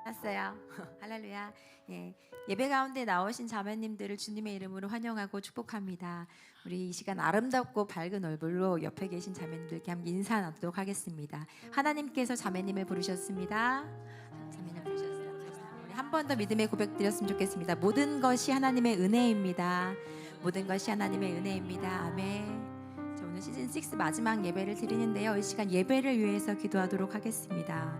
왔어요. 할렐루야. 예배 가운데 나오신 자매님들을 주님의 이름으로 환영하고 축복합니다. 우리 이 시간 아름답고 밝은 얼굴로 옆에 계신 자매님들께 함께 인사 나누도록 하겠습니다. 하나님께서 자매님을 부르셨습니다. 자매님을 부르셨습니다. 우리 한 번 더 믿음의 고백 드렸으면 좋겠습니다. 모든 것이 하나님의 은혜입니다. 모든 것이 하나님의 은혜입니다. 아멘. 자, 오늘 시즌 6 마지막 예배를 드리는데요. 이 시간 예배를 위해서 기도하도록 하겠습니다.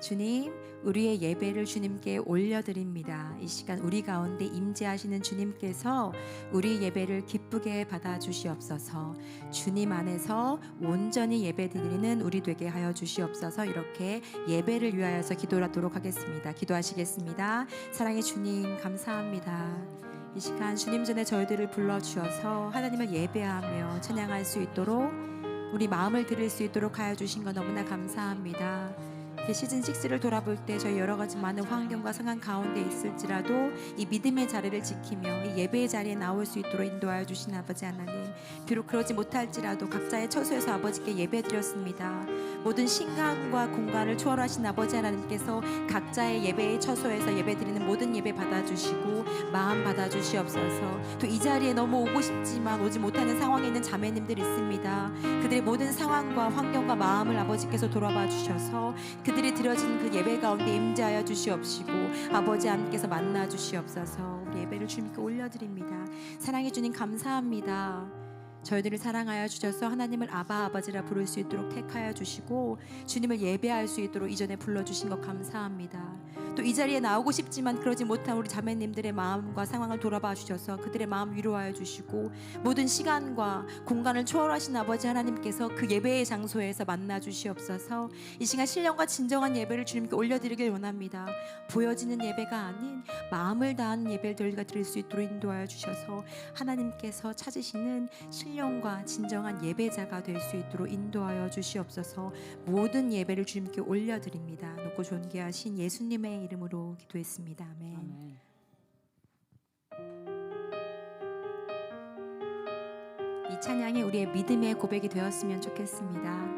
주님, 우리의 예배를 주님께 올려드립니다. 이 시간 우리 가운데 임재하시는 주님께서 우리 예배를 기쁘게 받아주시옵소서. 주님 안에서 온전히 예배드리는 우리 되게 하여 주시옵소서. 이렇게 예배를 위하여서 기도하도록 하겠습니다. 기도하시겠습니다. 사랑의 주님, 감사합니다. 이 시간 주님 전에 저희들을 불러주셔서 하나님을 예배하며 찬양할 수 있도록 우리 마음을 드릴 수 있도록 하여 주신 것 너무나 감사합니다. 시즌 6를 돌아볼 때 저희 여러 가지 많은 환경과 상황 가운데 있을지라도 이 믿음의 자리를 지키며 이 예배의 자리에 나올 수 있도록 인도하여 주신 아버지 하나님, 비록 그러지 못할지라도 각자의 처소에서 아버지께 예배드렸습니다. 모든 시간과 공간을 초월하신 아버지 하나님께서 각자의 예배의 처소에서 예배드리는 모든 예배 받아주시고 마음 받아주시옵소서. 또 이 자리에 너무 오고 싶지만 오지 못하는 상황에 있는 자매님들이 있습니다. 그들의 모든 상황과 환경과 마음을 아버지께서 돌아봐 주셔서 그들이 드려진 그 예배 가운데 임재하여 주시옵시고 아버지 하나님께서 만나 주시옵소서. 우리 예배를 주님께 올려드립니다. 사랑해 주님 감사합니다. 저희들을 사랑하여 주셔서 하나님을 아바 아버지라 부를 수 있도록 택하여 주시고 주님을 예배할 수 있도록 이전에 불러주신 것 감사합니다. 또 이 자리에 나오고 싶지만 그러지 못한 우리 자매님들의 마음과 상황을 돌아봐 주셔서 그들의 마음 위로하여 주시고 모든 시간과 공간을 초월하신 아버지 하나님께서 그 예배의 장소에서 만나 주시옵소서. 이 시간 신령과 진정한 예배를 주님께 올려드리길 원합니다. 보여지는 예배가 아닌 마음을 다하는 예배를 저희가 드릴 수 있도록 인도하여 주셔서 하나님께서 찾으시는 신령과 진정한 예배자가 될 수 있도록 인도하여 주시옵소서. 모든 예배를 주님께 올려드립니다. 높고 존귀하신 예수님의 이름으로 기도했습니다. 아멘. 이 찬양이 우리의 믿음의 고백이 되었으면 좋겠습니다.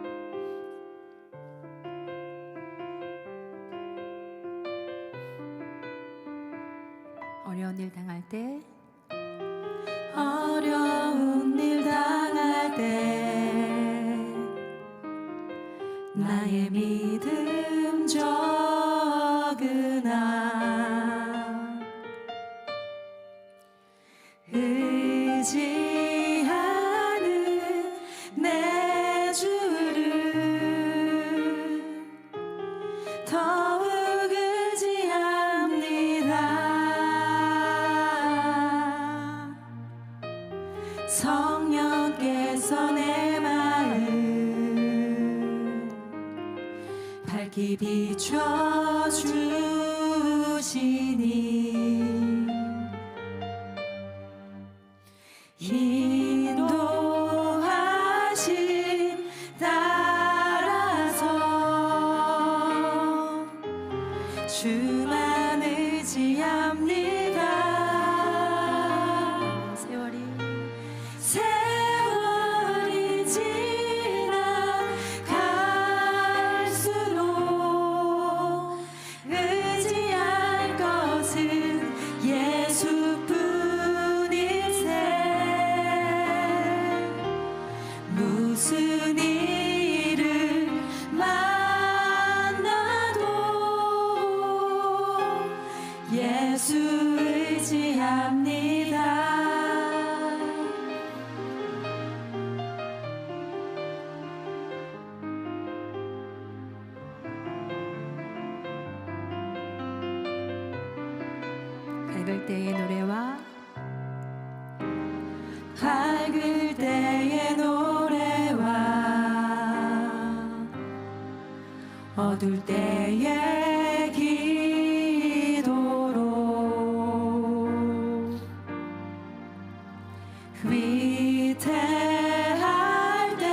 어려운 일 당할 때, 어려운 일 당할 때 나의 믿음 적으나 의지하는 내 주를 더욱 의지합니다. 성령께서 내 마음 밝히 비춰주시니 인도하심 따라서 주만 의지합니다. 세월이 지나갈수록 의지할 것은 예수뿐일세. 무슨 일을 만나도 예수 의지합니다. 밝을 때의 노래와 밝을 때의 노래와 어두울 때의 기도로 위태할 때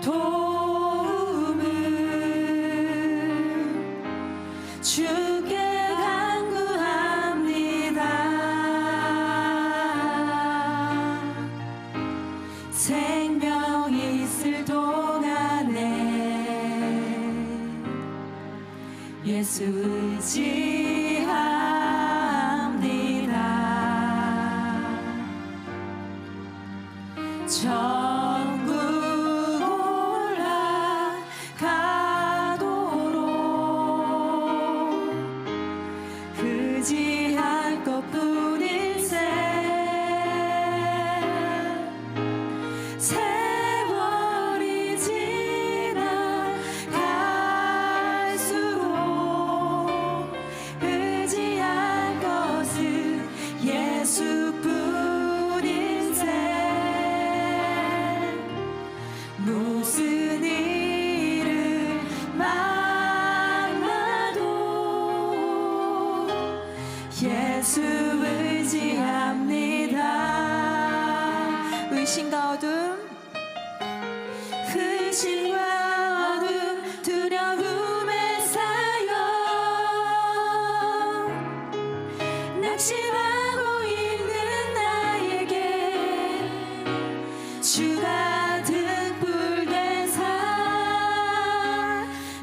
도움을 주께 간구합니다. 생명 있을 동안에 예수 의지합니다. 전국 올라가도록 의지할 것뿐일세. 세월이 지나갈수록 의지할 것은 예수뿐일세. 무슨 일을 만나도 예수 의지합니다. 의심과 어둠, 의심과 어둠, 두려움에 쌓여 낙심하고 있는 나에게 주가 등불된 산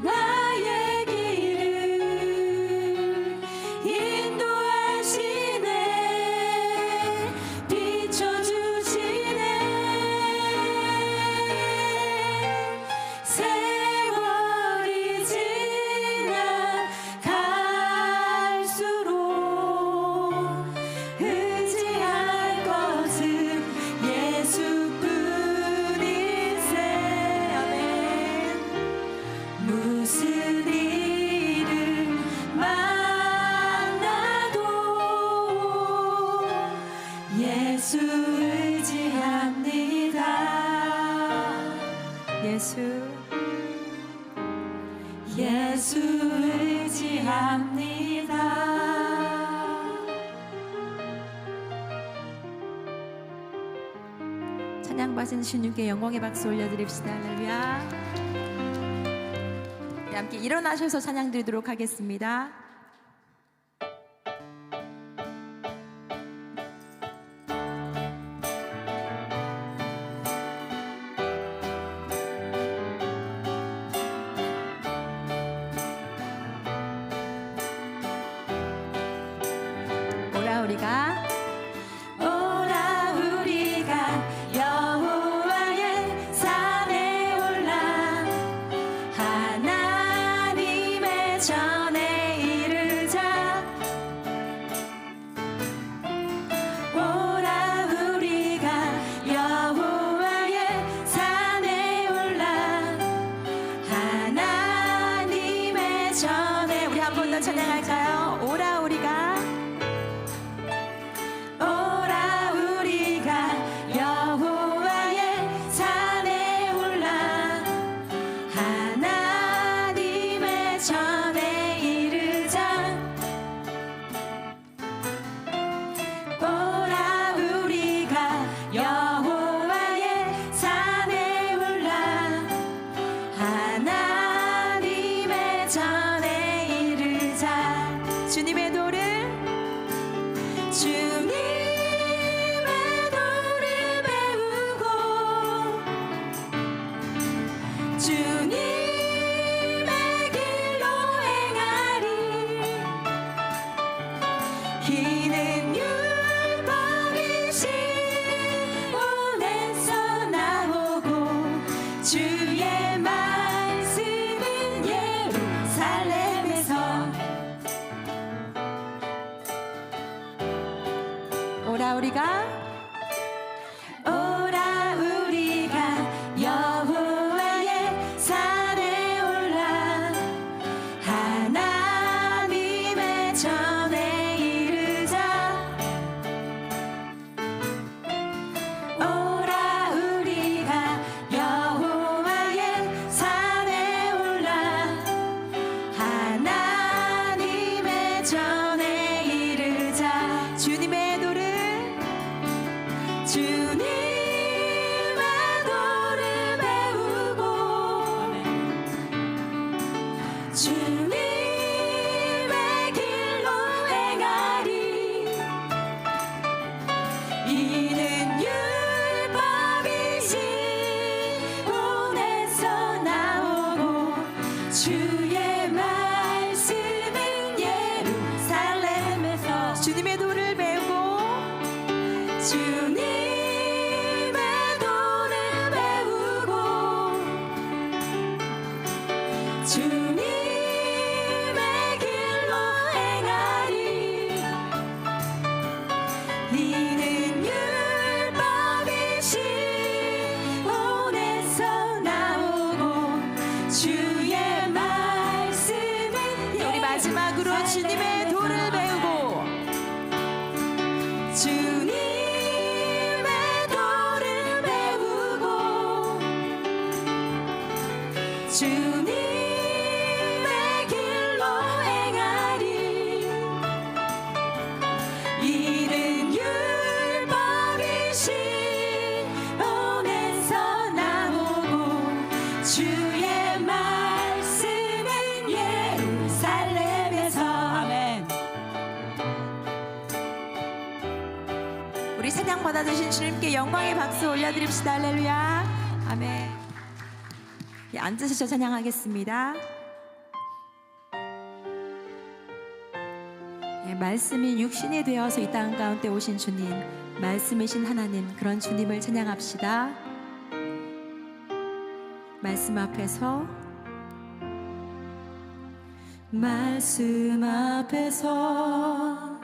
나의 길을 인도하시네. 비춰주시네. 세월이 지나갈수록 의지할 것은 예수뿐일세. 아멘. 무슨 일을 만나도 예수 의지합니다. 예수 의지합니다. 찬양 받으신 주님께 영광의 박수 올려드립시다. 할렐루야. 네, 함께 일어나셔서 찬양 드리도록 하겠습니다. 오라 우리가 여호와의 산에 올라 하나님의 전에 이르자. 오라 우리가 여호와의 산에 올라 하나님의 전에. 우리 한 번 더 찬양할까요? 오라 우리가 여호와의 산에 올라 하나님의 전에 이르자. 오라 우리가 여호와의 산에 올라 하나님의 전에 이르자. 주님의 도를 주님의 길로 행하리. 이는 율법이 시온에서 나오고 주의 말씀은 예루살렘에서. 오라 우리가 여호와의 산에 올라 하나님의 전에 이르자. 오라 우리가 여호와의 주의 말씀은 우리 마지막으로 주님의 도를 배우고 주님의 도를 배우고 주님의 길로 행하리 이는 율법이 시온에서 나오고 주의 말씀은 예루살렘에서 아멘. 우리 찬양 받아주신 주님께 영광의 박수 올려드립시다. 할렐루야. 아멘. 예, 앉으셔서 찬양하겠습니다. 예, 말씀이 육신이 되어서 이 땅 가운데 오신 주님, 말씀이신 하나님, 그런 주님을 찬양합시다. 말씀 앞에서 말씀 앞에서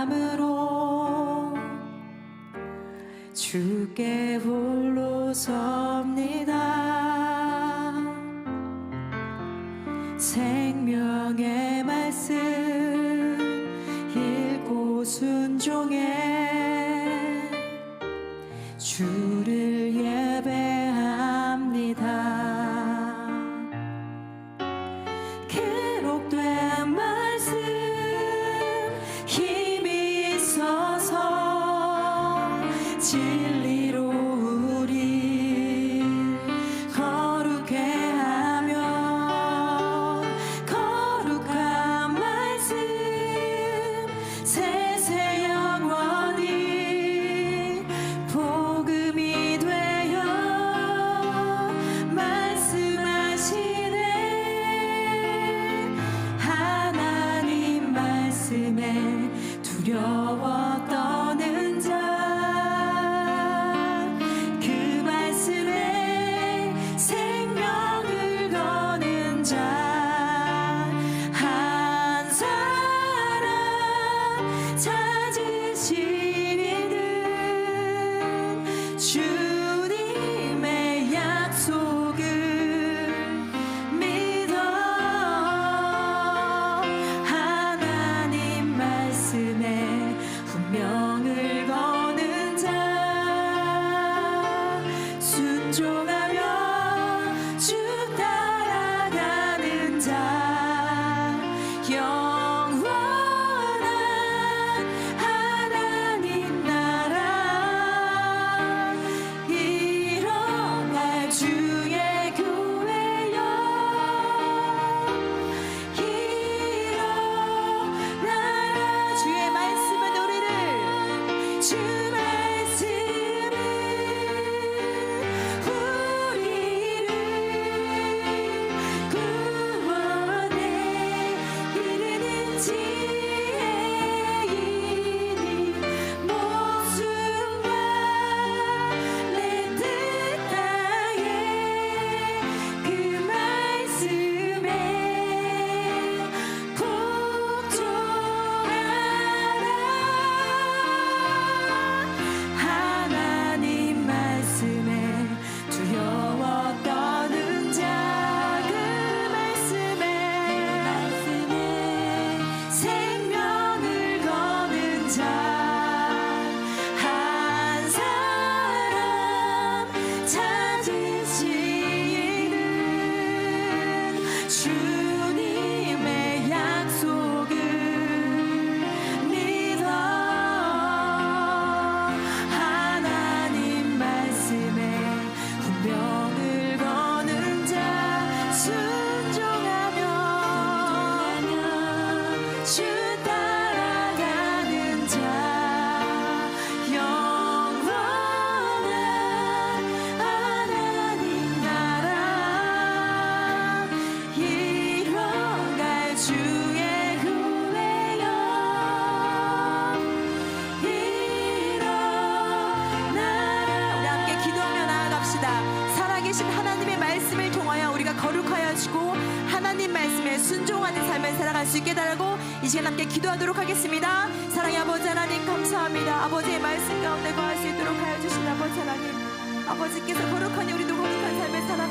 경외함으로 주께 홀로 섭니다. 생명의 말씀 읽고 순종해 주를 예배합니다. 기록된 말씀 힘이 있어서 진리로 우리 거룩해 하며 거룩한 말씀 세세 영원히 복음이 되어 말씀하시네. 하나님 말씀에 두려워 떠는 자 그 말씀에 생명을 거는 자 한 사람 찾으시리는 주님의 약속을 믿어 하나님 말씀에 운명을 거는 자 순종하며 주 따라가는 자 영원한 하나님 나라 일어날 주의 교회여 일어나라. 주의 말씀은 우리를 주 말씀은 우리를 구원에 이르는 지혜이니 목숨과 내 뜻하에 그 말씀에 복종하라. 하나님 말씀에 두려워 떠는 자 그 말씀에 생명을 거는 자 한 사람 찾으시는 주님의 약속을 믿어 하나님 말씀에 운명을 거는 자 순종하며 주 따라가는 자 영원한 하나님 나라 일어날 주의 교회여 일어나라. 우리 함께 기도하며 나아갑시다. 살아계신 하나님의 말씀을 통하여 우리가 거룩하여 주고 하나님 말씀에 순종하는 삶을 살아갈 수 있게 달라고 이 시간 함께 기도하도록 하겠습니다. 사랑의 아버지 하나님 감사합니다. 아버지의 말씀 가운데 거할 수 있도록 하여 주신 아버지 하나님, 아버지께서 거룩하니 우리도 거룩한 삶을 살아가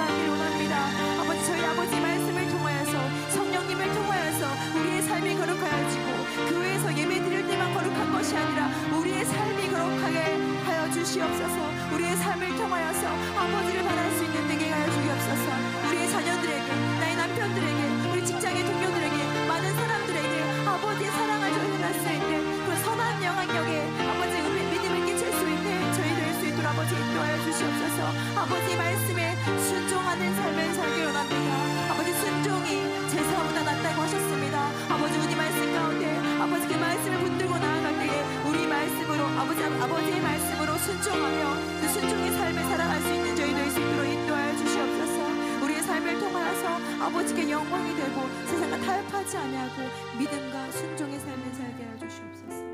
삶이 거룩하여지고 교회에서 예배 드릴 때만 거룩한 것이 아니라 우리의 삶이 거룩하게 하여 주시옵소서. 우리의 삶을 통하여서 아버지를 바랄 수 있는 되게 하여 주옵소서. 우리의 자녀들에게, 나의 남편들에게, 우리 직장의 동료들에게, 많은 사람들에게 아버지의 사랑을 전할 수 있는 그 선한 영향력에 아버지의 믿음을 끼칠 수 있는 저희 될 수 있도록 아버지 인도하여 주시옵소서. 아버지 말씀에 순종하는 삶을 살기 원합니다. 아버지 순종이 제사보다 낫다고 하셨습니다. 아버지 우리 말씀 가운데 아버지 그 말씀을 붙들고 나아갈 때에 우리 말씀으로 아버지의 말씀으로 순종하며 그 순종의 삶을 살아갈 수 있는 저희 될 수 있도록 인도하여 주시옵소서. 우리의 삶을 통하여서 아버지께 영광이 되고 세상과 타협하지 아니하고 믿음과 순종의 삶을 살게 하여 주시옵소서.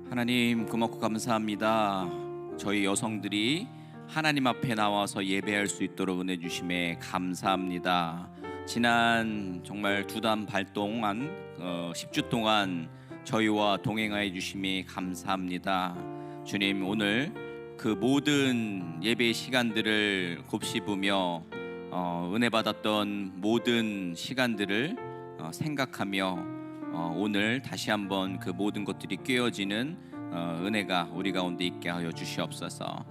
하나님 고맙고 감사합니다. 저희 여성들이 하나님 앞에 나와서 예배할 수 있도록 은혜 주심에 감사합니다. 지난 정말 2달 반 동안 10주 동안 저희와 동행하여 주심이 감사합니다. 주님, 오늘 그 모든 예배 시간들을 곱씹으며 은혜 받았던 모든 시간들을 생각하며 오늘 다시 한번 그 모든 것들이 깨어지는 은혜가 우리 가운데 있게 하여 주시옵소서.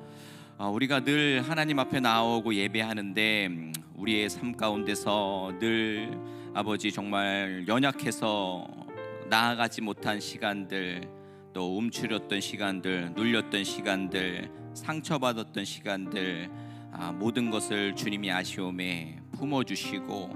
우리가 늘 하나님 앞에 나오고 예배하는데 우리의 삶 가운데서 늘 아버지 정말 연약해서 나아가지 못한 시간들, 또 움츠렸던 시간들, 눌렸던 시간들, 상처받았던 시간들, 모든 것을 주님이 아시오매 품어주시고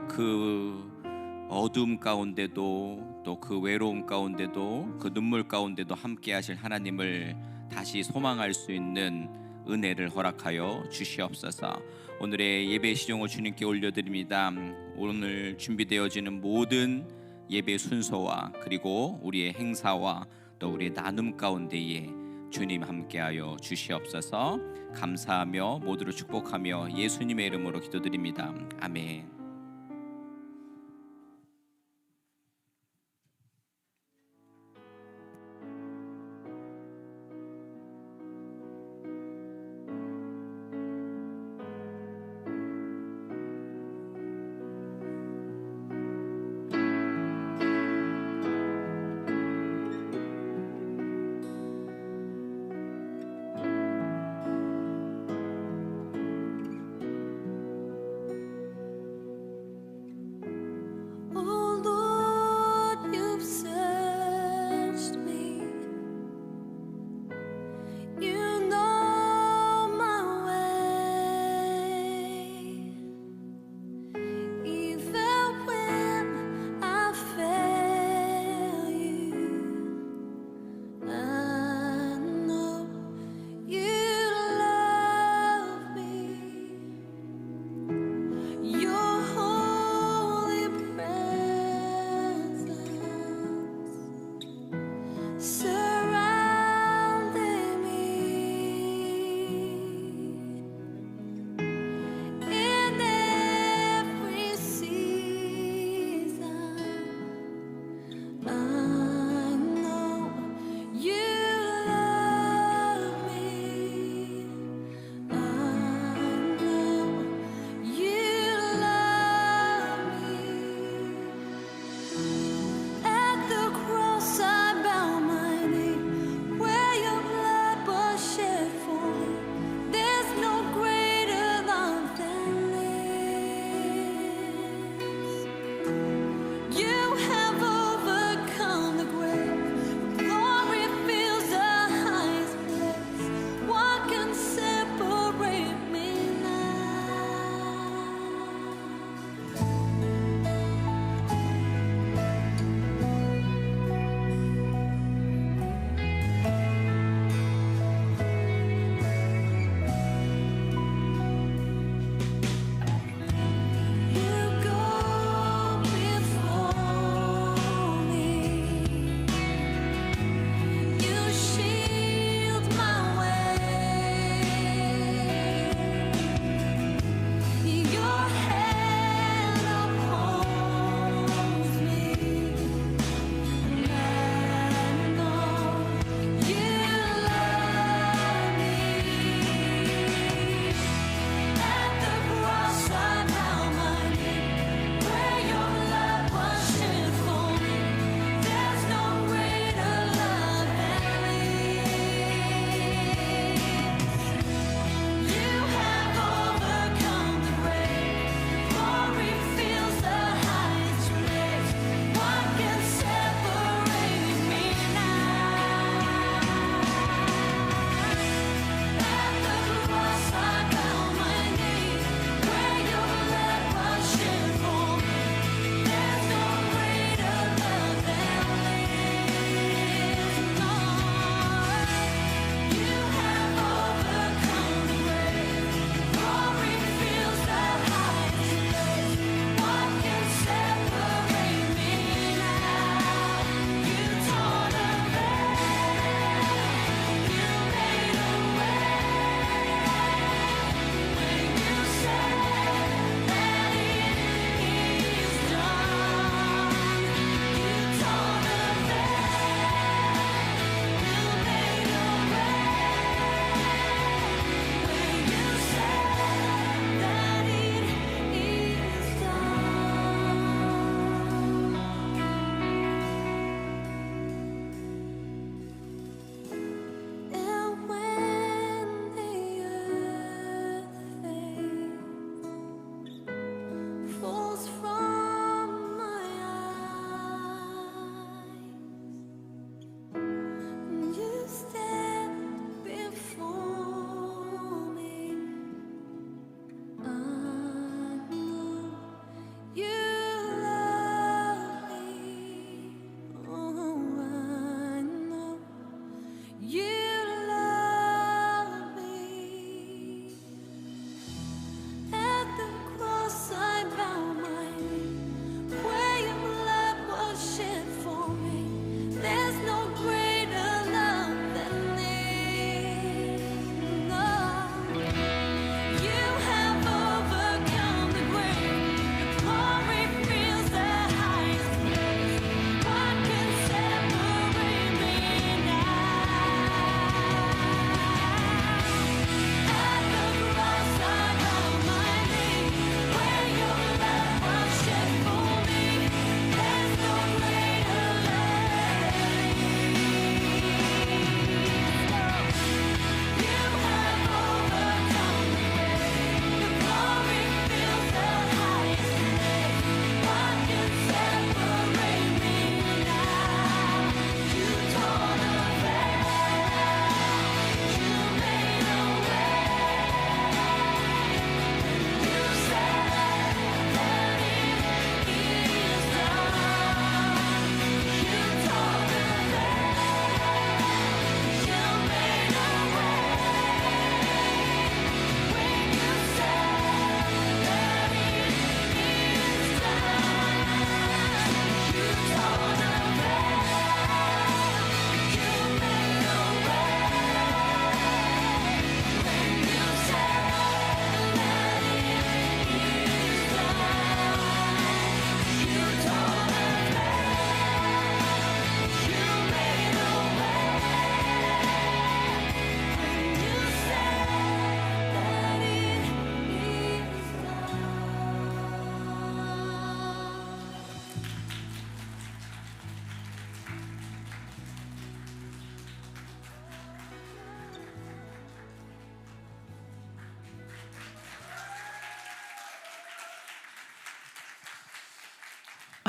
그 어둠 가운데도 또 그 외로움 가운데도 그 눈물 가운데도 함께 하실 하나님을 다시 소망할 수 있는 은혜를 허락하여 주시옵소서. 오늘의 예배 시종을 주님께 올려드립니다. 오늘 준비되어지는 모든 예배 순서와 그리고 우리의 행사와 또 우리의 나눔 가운데에 주님 함께하여 주시옵소서. 감사하며 모두를 축복하며 예수님의 이름으로 기도드립니다. 아멘.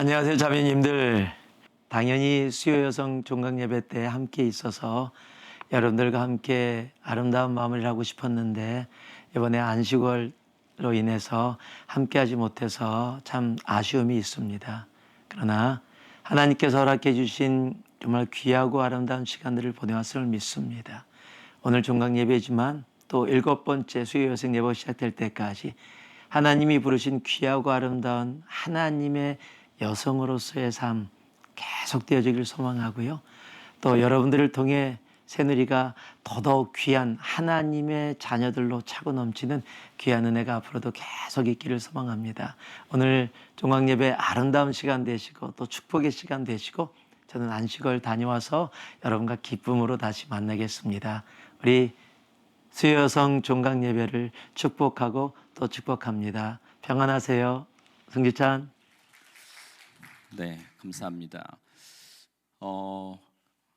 안녕하세요, 자매님들. 당연히 수요 여성 종강 예배 때 함께 있어서 여러분들과 함께 아름다운 마무리를 하고 싶었는데 이번에 안식월로 인해서 함께하지 못해서 참 아쉬움이 있습니다. 그러나 하나님께서 허락해 주신 정말 귀하고 아름다운 시간들을 보내왔음을 믿습니다. 오늘 종강 예배지만 또 7번째 수요 여성 예배가 시작될 때까지 하나님이 부르신 귀하고 아름다운 하나님의 여성으로서의 삶 계속되어지길 소망하고요. 또 여러분들을 통해 새누리가 더더욱 귀한 하나님의 자녀들로 차고 넘치는 귀한 은혜가 앞으로도 계속 있기를 소망합니다. 오늘 종강예배 아름다운 시간 되시고 또 축복의 시간 되시고 저는 안식월 다녀와서 여러분과 기쁨으로 다시 만나겠습니다. 우리 수요여성 종강예배를 축복하고 또 축복합니다. 평안하세요. 승지찬. 네, 감사합니다.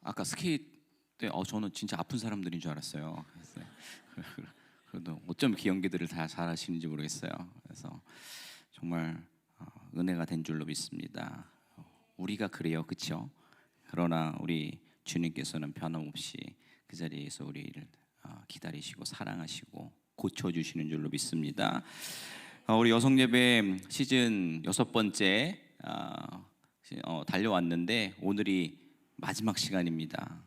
아까 스케이트 때 저는 진짜 아픈 사람들인 줄 알았어요. 그래도 어쩜 이렇게 연기들을 다 잘하시는지 모르겠어요. 그래서 정말 은혜가 된 줄로 믿습니다. 우리가 그래요, 그렇죠? 그러나 우리 주님께서는 변함없이 그 자리에서 우리를 기다리시고 사랑하시고 고쳐주시는 줄로 믿습니다. 우리 여성예배 시즌 6번째 달려왔는데 오늘이 마지막 시간입니다.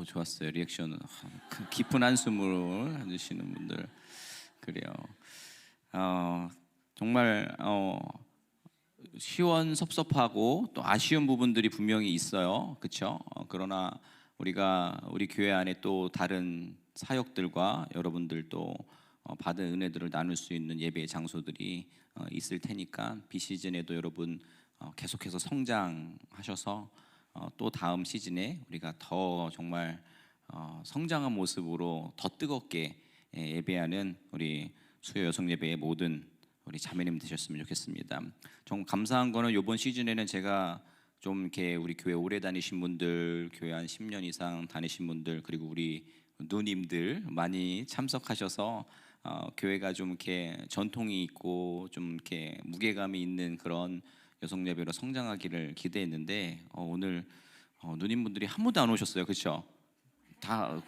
좋았어요. 리액션은 깊은 한숨을 해주시는 분들 그래요. 정말 시원섭섭하고 또 아쉬운 부분들이 분명히 있어요. 그렇죠? 그러나 우리 교회 안에 또 다른 사역들과 여러분들도 받은 은혜들을 나눌 수 있는 예배의 장소들이 있을 테니까 비시즌에도 여러분 계속해서 성장하셔서 또 다음 시즌에 우리가 더 정말 성장한 모습으로 더 뜨겁게 예배하는 우리 수요 여성 예배의 모든 우리 자매님 되셨으면 좋겠습니다. 좀 감사한 거는 이번 시즌에는 제가 좀 이렇게 우리 교회 오래 다니신 분들, 교회 한 10년 이상 다니신 분들, 그리고 우리 누님들 많이 참석하셔서 교회가 좀 이렇게 전통이 있고 좀 이렇게 무게감이 있는 그런 여성 예배로 성장하기를 기대했는데 오늘 누님분들이 한 분도 안 오셨어요, 그렇죠? 다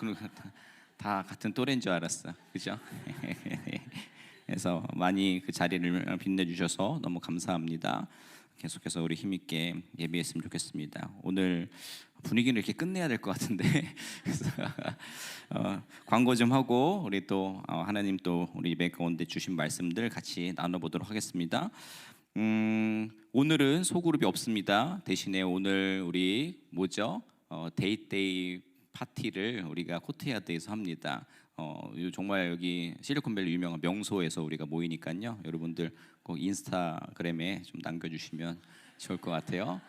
같은 또래인 줄 알았어, 그렇죠? 그래서 많이 그 자리를 빛내주셔서 너무 감사합니다. 계속해서 우리 힘있게 예배했으면 좋겠습니다. 오늘 분위기를 이렇게 끝내야 될 것 같은데 그래서 광고 좀 하고 우리 또 하나님 또 우리 예배 가운데 주신 말씀들 같이 나눠보도록 하겠습니다. 오늘은 소그룹이 없습니다. 대신에 오늘 우리 데이데이 파티를 우리가 코트야드에서 합니다. 정말 여기 실리콘밸리 유명한 명소에서 우리가 모이니까요. 여러분들 꼭 인스타그램에 좀 남겨주시면 좋을 것 같아요.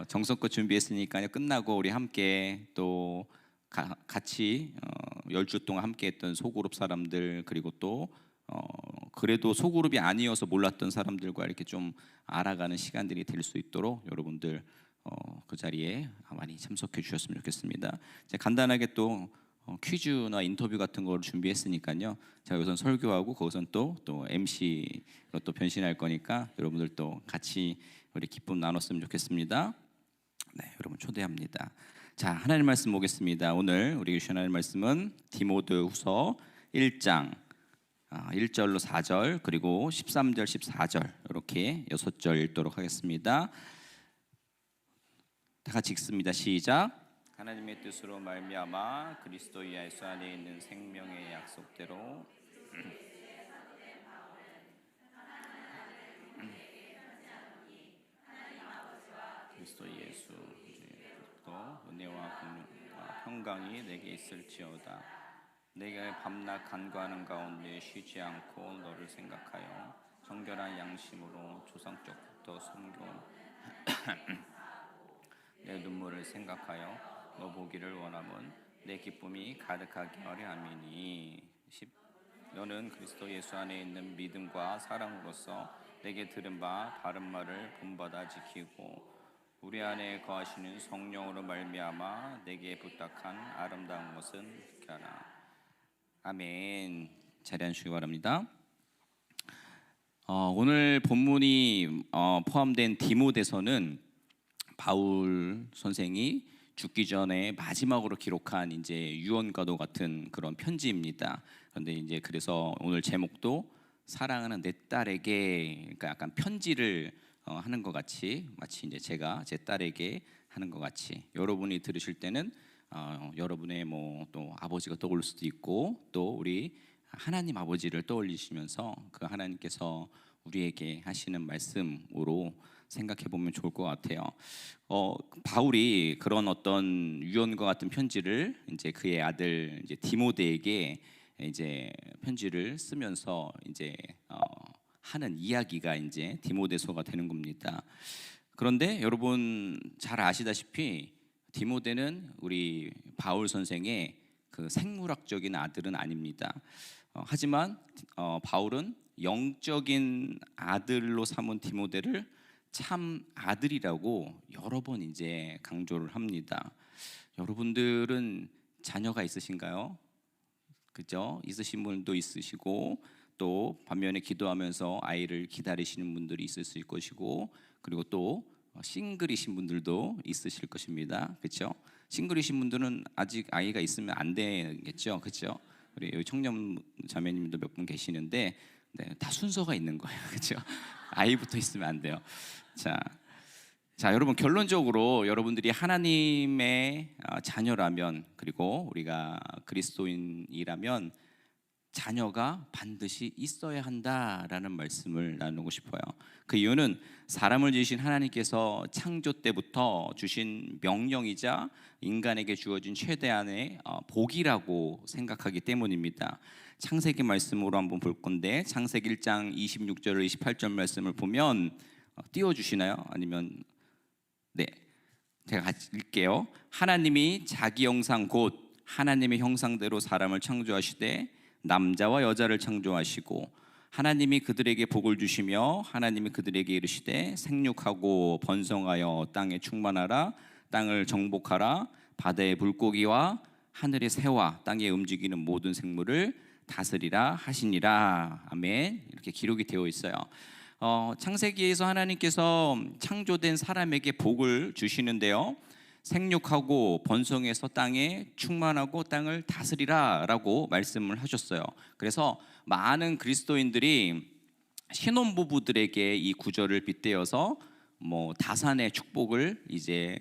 정성껏 준비했으니까요. 끝나고 우리 함께 또 같이 10주 동안 함께했던 소그룹 사람들 그리고 또 그래도 소그룹이 아니어서 몰랐던 사람들과 이렇게 좀 알아가는 시간들이 될 수 있도록 여러분들 그 자리에 많이 참석해 주셨으면 좋겠습니다. 제가 간단하게 또 퀴즈나 인터뷰 같은 걸 준비했으니까요. 제가 우선 설교하고 거기선 또 MC로 또 변신할 거니까 여러분들 또 같이 우리 기쁨 나눴으면 좋겠습니다. 네, 여러분 초대합니다. 자, 하나님 말씀 보겠습니다. 오늘 우리 주신 하나님 말씀은 디모데후서 1장 1절로 4절 그리고 13절 14절 이렇게 6절 읽도록 하겠습니다. 다 같이 읽습니다. 시작. 하나님의 뜻으로 말미암아 그리스도 예수 안에 있는 생명의 약속대로 그리스도 예수 또 은혜와 공력과 평강이 내게 있을지어다. 내가 밤낮 간구하는 가운데 쉬지 않고 너를 생각하여 정결한 양심으로 조상적부터 섬겨온 내 눈물을 생각하여 너 보기를 원함은 내 기쁨이 가득하게 하려 함이니. 너는 그리스도 예수 안에 있는 믿음과 사랑으로서 내게 들은 바 바른 말을 본받아 지키고 우리 안에 거하시는 성령으로 말미암아 내게 부탁한 아름다운 것은 지켜라. 아멘. 자리 앉으시기 바랍니다. 오늘 본문이 포함된 디모데서는 바울 선생이 죽기 전에 마지막으로 기록한 이제 유언과도 같은 그런 편지입니다. 그런데 이제 그래서 오늘 제목도 사랑하는 내 딸에게, 그러니까 약간 편지를 하는 것 같이, 마치 이제 제가 제 딸에게 하는 것 같이 여러분이 들으실 때는 여러분의 뭐 또 아버지가 떠오를 수도 있고 또 우리 하나님 아버지를 떠올리시면서 그 하나님께서 우리에게 하시는 말씀으로 생각해 보면 좋을 것 같아요. 바울이 그런 어떤 유언과 같은 편지를 이제 그의 아들 이제 디모데에게 이제 편지를 쓰면서 이제 하는 이야기가 이제 디모데서가 되는 겁니다. 그런데 여러분 잘 아시다시피 디모데는 우리 바울 선생의 그 생물학적인 아들은 아닙니다. 하지만 바울은 영적인 아들로 삼은 디모데를 참 아들이라고 여러 번 이제 강조를 합니다. 여러분들은 자녀가 있으신가요? 그죠? 있으신 분도 있으시고 또 반면에 기도하면서 아이를 기다리시는 분들이 있을 수 있을 것이고 그리고 또 싱글이신 분들도 있으실 것입니다. 그렇죠? 싱글이신 분들은 아직 아이가 있으면 안 되겠죠. 그렇죠? 우리 여기 청년 자매님도 몇 분 계시는데 네, 다 순서가 있는 거예요. 그렇죠? 아이부터 있으면 안 돼요. 자, 여러분 결론적으로 여러분들이 하나님의 자녀라면 그리고 우리가 그리스도인이라면 자녀가 반드시 있어야 한다라는 말씀을 나누고 싶어요. 그 이유는 사람을 지으신 하나님께서 창조 때부터 주신 명령이자 인간에게 주어진 최대한의 복이라고 생각하기 때문입니다. 창세기 말씀으로 한번 볼 건데 창세기 1장 26절 28절 말씀을 보면 띄워주시나요? 아니면 네, 제가 같이 읽게요. 하나님이 자기 형상 곧 하나님의 형상대로 사람을 창조하시되 남자와 여자를 창조하시고 하나님이 그들에게 복을 주시며 하나님이 그들에게 이르시되 생육하고 번성하여 땅에 충만하라 땅을 정복하라 바다의 물고기와 하늘의 새와 땅에 움직이는 모든 생물을 다스리라 하시니라. 아멘. 이렇게 기록이 되어 있어요. 창세기에서 하나님께서 창조된 사람에게 복을 주시는데요. 생육하고 번성해서 땅에 충만하고 땅을 다스리라 라고 말씀을 하셨어요. 그래서 많은 그리스도인들이 신혼부부들에게 이 구절을 빗대어서 뭐 다산의 축복을 이제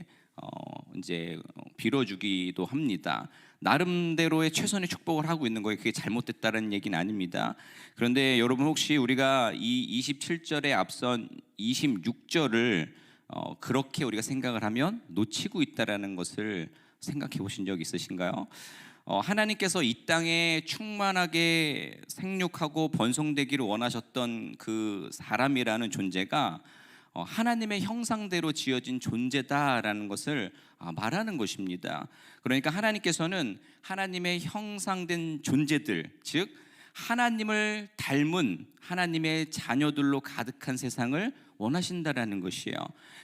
빌어주기도 합니다. 나름대로의 최선의 축복을 하고 있는 거예요. 그게 잘못됐다는 얘기는 아닙니다. 그런데 여러분 혹시 우리가 이 27절에 앞선 26절을 그렇게 우리가 생각을 하면 놓치고 있다라는 것을 생각해 보신 적 있으신가요? 하나님께서 이 땅에 충만하게 생육하고 번성되기를 원하셨던 그 사람이라는 존재가 하나님의 형상대로 지어진 존재다라는 것을 말하는 것입니다. 그러니까 하나님께서는 하나님의 형상된 존재들, 즉 하나님을 닮은 하나님의 자녀들로 가득한 세상을 원하신다라는 것이에요.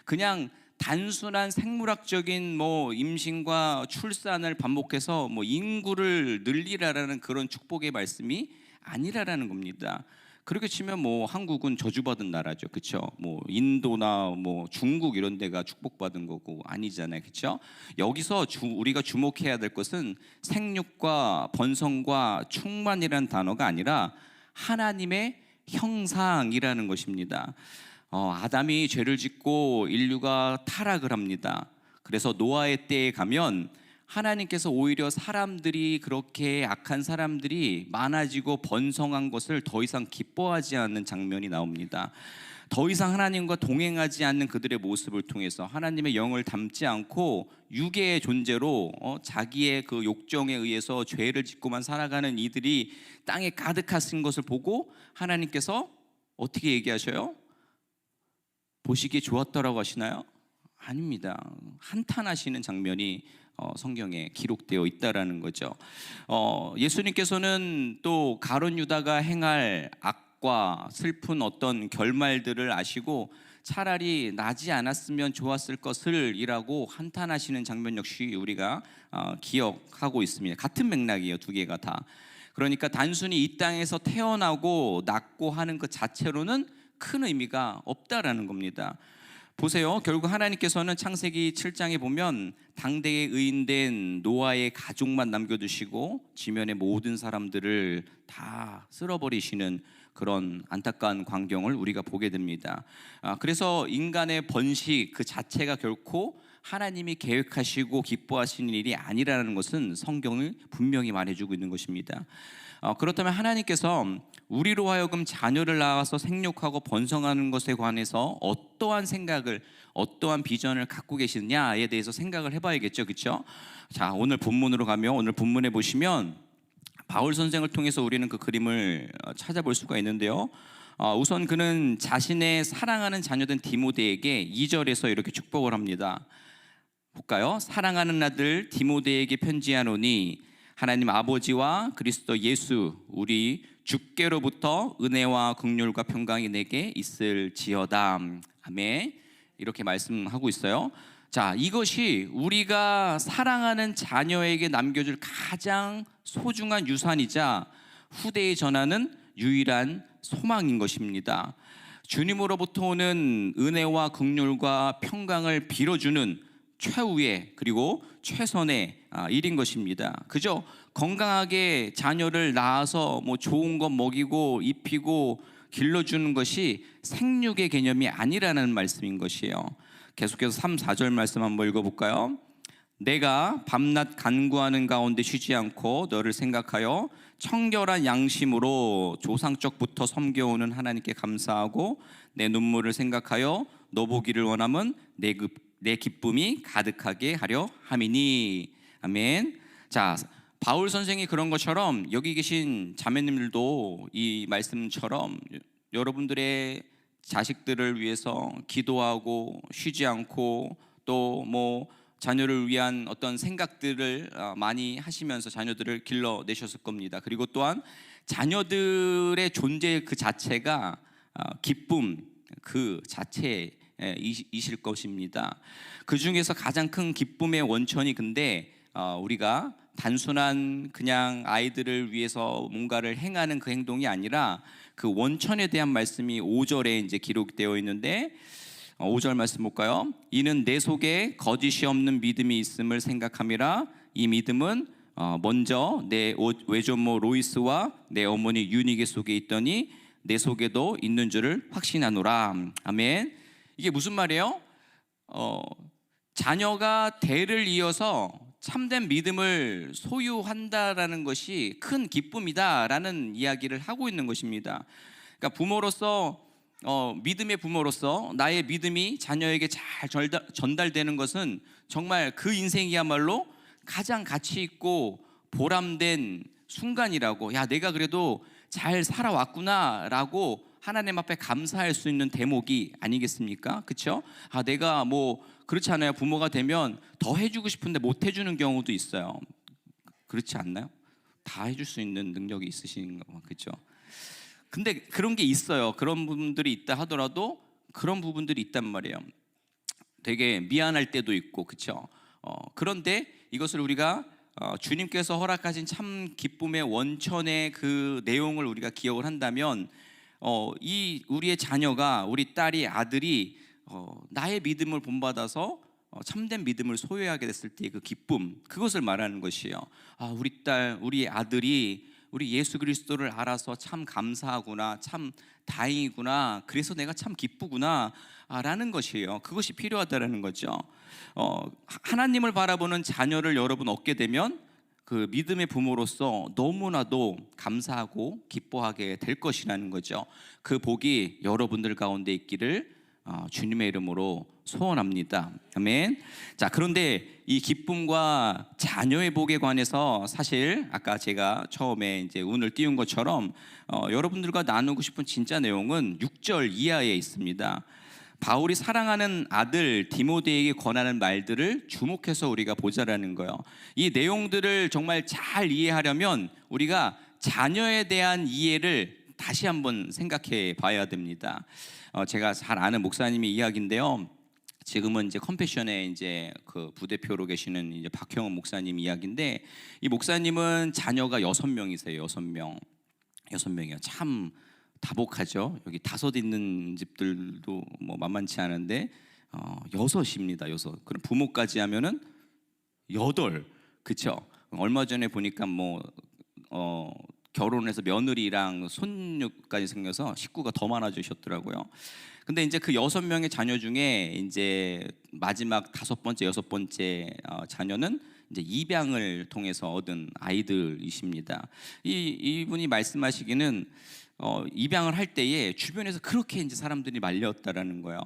그냥 단순한 생물학적인 뭐 임신과 출산을 반복해서 뭐 인구를 늘리라라는 그런 축복의 말씀이 아니라라는 겁니다. 그렇게 치면 뭐 한국은 저주받은 나라죠, 그렇죠? 뭐 인도나 뭐 중국 이런 데가 축복받은 거고 아니잖아요, 그렇죠? 여기서 우리가 주목해야 될 것은 생육과 번성과 충만이라는 단어가 아니라 하나님의 형상이라는 것입니다. 아담이 죄를 짓고 인류가 타락을 합니다. 그래서 노아의 때에 가면 하나님께서 오히려 사람들이 그렇게 악한 사람들이 많아지고 번성한 것을 더 이상 기뻐하지 않는 장면이 나옵니다. 더 이상 하나님과 동행하지 않는 그들의 모습을 통해서 하나님의 영을 담지 않고 육의 존재로 자기의 그 욕정에 의해서 죄를 짓고만 살아가는 이들이 땅에 가득하신 것을 보고 하나님께서 어떻게 얘기하셔요? 보시기에 좋았더라고 하시나요? 아닙니다. 한탄하시는 장면이 성경에 기록되어 있다라는 거죠. 예수님께서는 또 가룟 유다가 행할 악과 슬픈 어떤 결말들을 아시고 차라리 나지 않았으면 좋았을 것을 이라고 한탄하시는 장면 역시 우리가 기억하고 있습니다. 같은 맥락이에요, 두 개가 다. 그러니까 단순히 이 땅에서 태어나고 낳고 하는 것 자체로는 큰 의미가 없다라는 겁니다. 보세요. 결국 하나님께서는 창세기 7장에 보면 당대의 의인된 노아의 가족만 남겨두시고 지면의 모든 사람들을 다 쓸어버리시는 그런 안타까운 광경을 우리가 보게 됩니다. 그래서 인간의 번식 그 자체가 결코 하나님이 계획하시고 기뻐하시는 일이 아니라는 것은 성경을 분명히 말해주고 있는 것입니다. 그렇다면 하나님께서 우리로 하여금 자녀를 낳아서 생육하고 번성하는 것에 관해서 어떠한 생각을, 어떠한 비전을 갖고 계시느냐에 대해서 생각을 해봐야겠죠, 그렇죠? 자, 오늘 본문으로 가면 오늘 본문에 보시면 바울 선생을 통해서 우리는 그 그림을 찾아볼 수가 있는데요. 우선 그는 자신의 사랑하는 자녀된 디모데에게 2절에서 이렇게 축복을 합니다. 볼까요? 사랑하는 아들 디모데에게 편지하노니 하나님 아버지와 그리스도 예수 우리 주께로부터 은혜와 긍휼과 평강이 내게 있을지어다. 아멘. 이렇게 말씀하고 있어요. 자, 이것이 우리가 사랑하는 자녀에게 남겨줄 가장 소중한 유산이자 후대에 전하는 유일한 소망인 것입니다. 주님으로부터 오는 은혜와 긍휼과 평강을 빌어주는 최후의 그리고 최선의 일인 것입니다. 그저 건강하게 자녀를 낳아서 뭐 좋은 것 먹이고 입히고 길러주는 것이 생육의 개념이 아니라는 말씀인 것이에요. 계속해서 3, 4절 말씀 한번 읽어볼까요? 내가 밤낮 간구하는 가운데 쉬지 않고 너를 생각하여 청결한 양심으로 조상적부터 섬겨오는 하나님께 감사하고 내 눈물을 생각하여 너 보기를 원함은 내 기쁨이 가득하게 하려 함이니. 아멘. 자, 바울 선생이 그런 것처럼 여기 계신 자매님들도 이 말씀처럼 여러분들의 자식들을 위해서 기도하고 쉬지 않고 또 뭐 자녀를 위한 어떤 생각들을 많이 하시면서 자녀들을 길러내셨을 겁니다. 그리고 또한 자녀들의 존재 그 자체가 기쁨 그 자체이실 것입니다. 그 중에서 가장 큰 기쁨의 원천이 근데 우리가 단순한 그냥 아이들을 위해서 뭔가를 행하는 그 행동이 아니라 그 원천에 대한 말씀이 5절에 이제 기록되어 있는데 5절 말씀 볼까요? 이는 내 속에 거짓이 없는 믿음이 있음을 생각함이라. 이 믿음은 먼저 내 외조모 로이스와 내 어머니 유니게 속에 있더니 내 속에도 있는 줄을 확신하노라. 아멘. 이게 무슨 말이에요? 자녀가 대를 이어서 참된 믿음을 소유한다라는 것이 큰 기쁨이다라는 이야기를 하고 있는 것입니다. 그러니까 부모로서 믿음의 부모로서 나의 믿음이 자녀에게 잘 전달되는 것은 정말 그 인생이야말로 가장 가치 있고 보람된 순간이라고, 야 내가 그래도 잘 살아왔구나라고 하나님 앞에 감사할 수 있는 대목이 아니겠습니까? 그렇죠? 내가 뭐 그렇지 않아요? 부모가 되면 더 해주고 싶은데 못 해주는 경우도 있어요. 그렇지 않나요? 다 해줄 수 있는 능력이 있으신 거, 그렇죠? 근데 그런 게 있어요. 그런 부분들이 있다 하더라도 그런 부분들이 있단 말이에요. 되게 미안할 때도 있고, 그렇죠? 그런데 이것을 우리가 주님께서 허락하신 참 기쁨의 원천의 그 내용을 우리가 기억을 한다면 이 우리의 자녀가, 우리 딸이, 아들이 나의 믿음을 본받아서 참된 믿음을 소유하게 됐을 때의 그 기쁨, 그것을 말하는 것이에요. 우리 딸, 우리 아들이 우리 예수 그리스도를 알아서 참 감사하구나, 참 다행이구나, 그래서 내가 참 기쁘구나 라는 것이에요. 그것이 필요하다라는 거죠. 하나님을 바라보는 자녀를 여러분 얻게 되면 그 믿음의 부모로서 너무나도 감사하고 기뻐하게 될 것이라는 거죠. 그 복이 여러분들 가운데 있기를 주님의 이름으로 소원합니다. 아멘. 자, 그런데 이 기쁨과 자녀의 복에 관해서 사실 아까 제가 처음에 이제 운을 띄운 것처럼 여러분들과 나누고 싶은 진짜 내용은 6절 이하에 있습니다. 바울이 사랑하는 아들 디모데에게 권하는 말들을 주목해서 우리가 보자라는 거예요. 이 내용들을 정말 잘 이해하려면 우리가 자녀에 대한 이해를 다시 한번 생각해 봐야 됩니다. 제가 잘 아는 목사님의 이야기인데요. 지금은 이제 컴패션에 이제 그 부대표로 계시는 이제 박형원 목사님 이야기인데, 이 목사님은 자녀가 6명이세요. 6명이요. 참 다복하죠. 여기 5 있는 집들도 뭐 만만치 않은데 6입니다. 6. 그럼 부모까지 하면은 8. 그렇죠. 얼마 전에 보니까 결혼해서 며느리랑 손녀까지 생겨서 식구가 더 많아지셨더라고요. 근데 이제 그 6명의 자녀 중에 이제 마지막 5번째, 6번째 자녀는 이제 입양을 통해서 얻은 아이들이십니다. 이분이 말씀하시기는 입양을 할 때에 주변에서 그렇게 이제 사람들이 말렸다라는 거예요.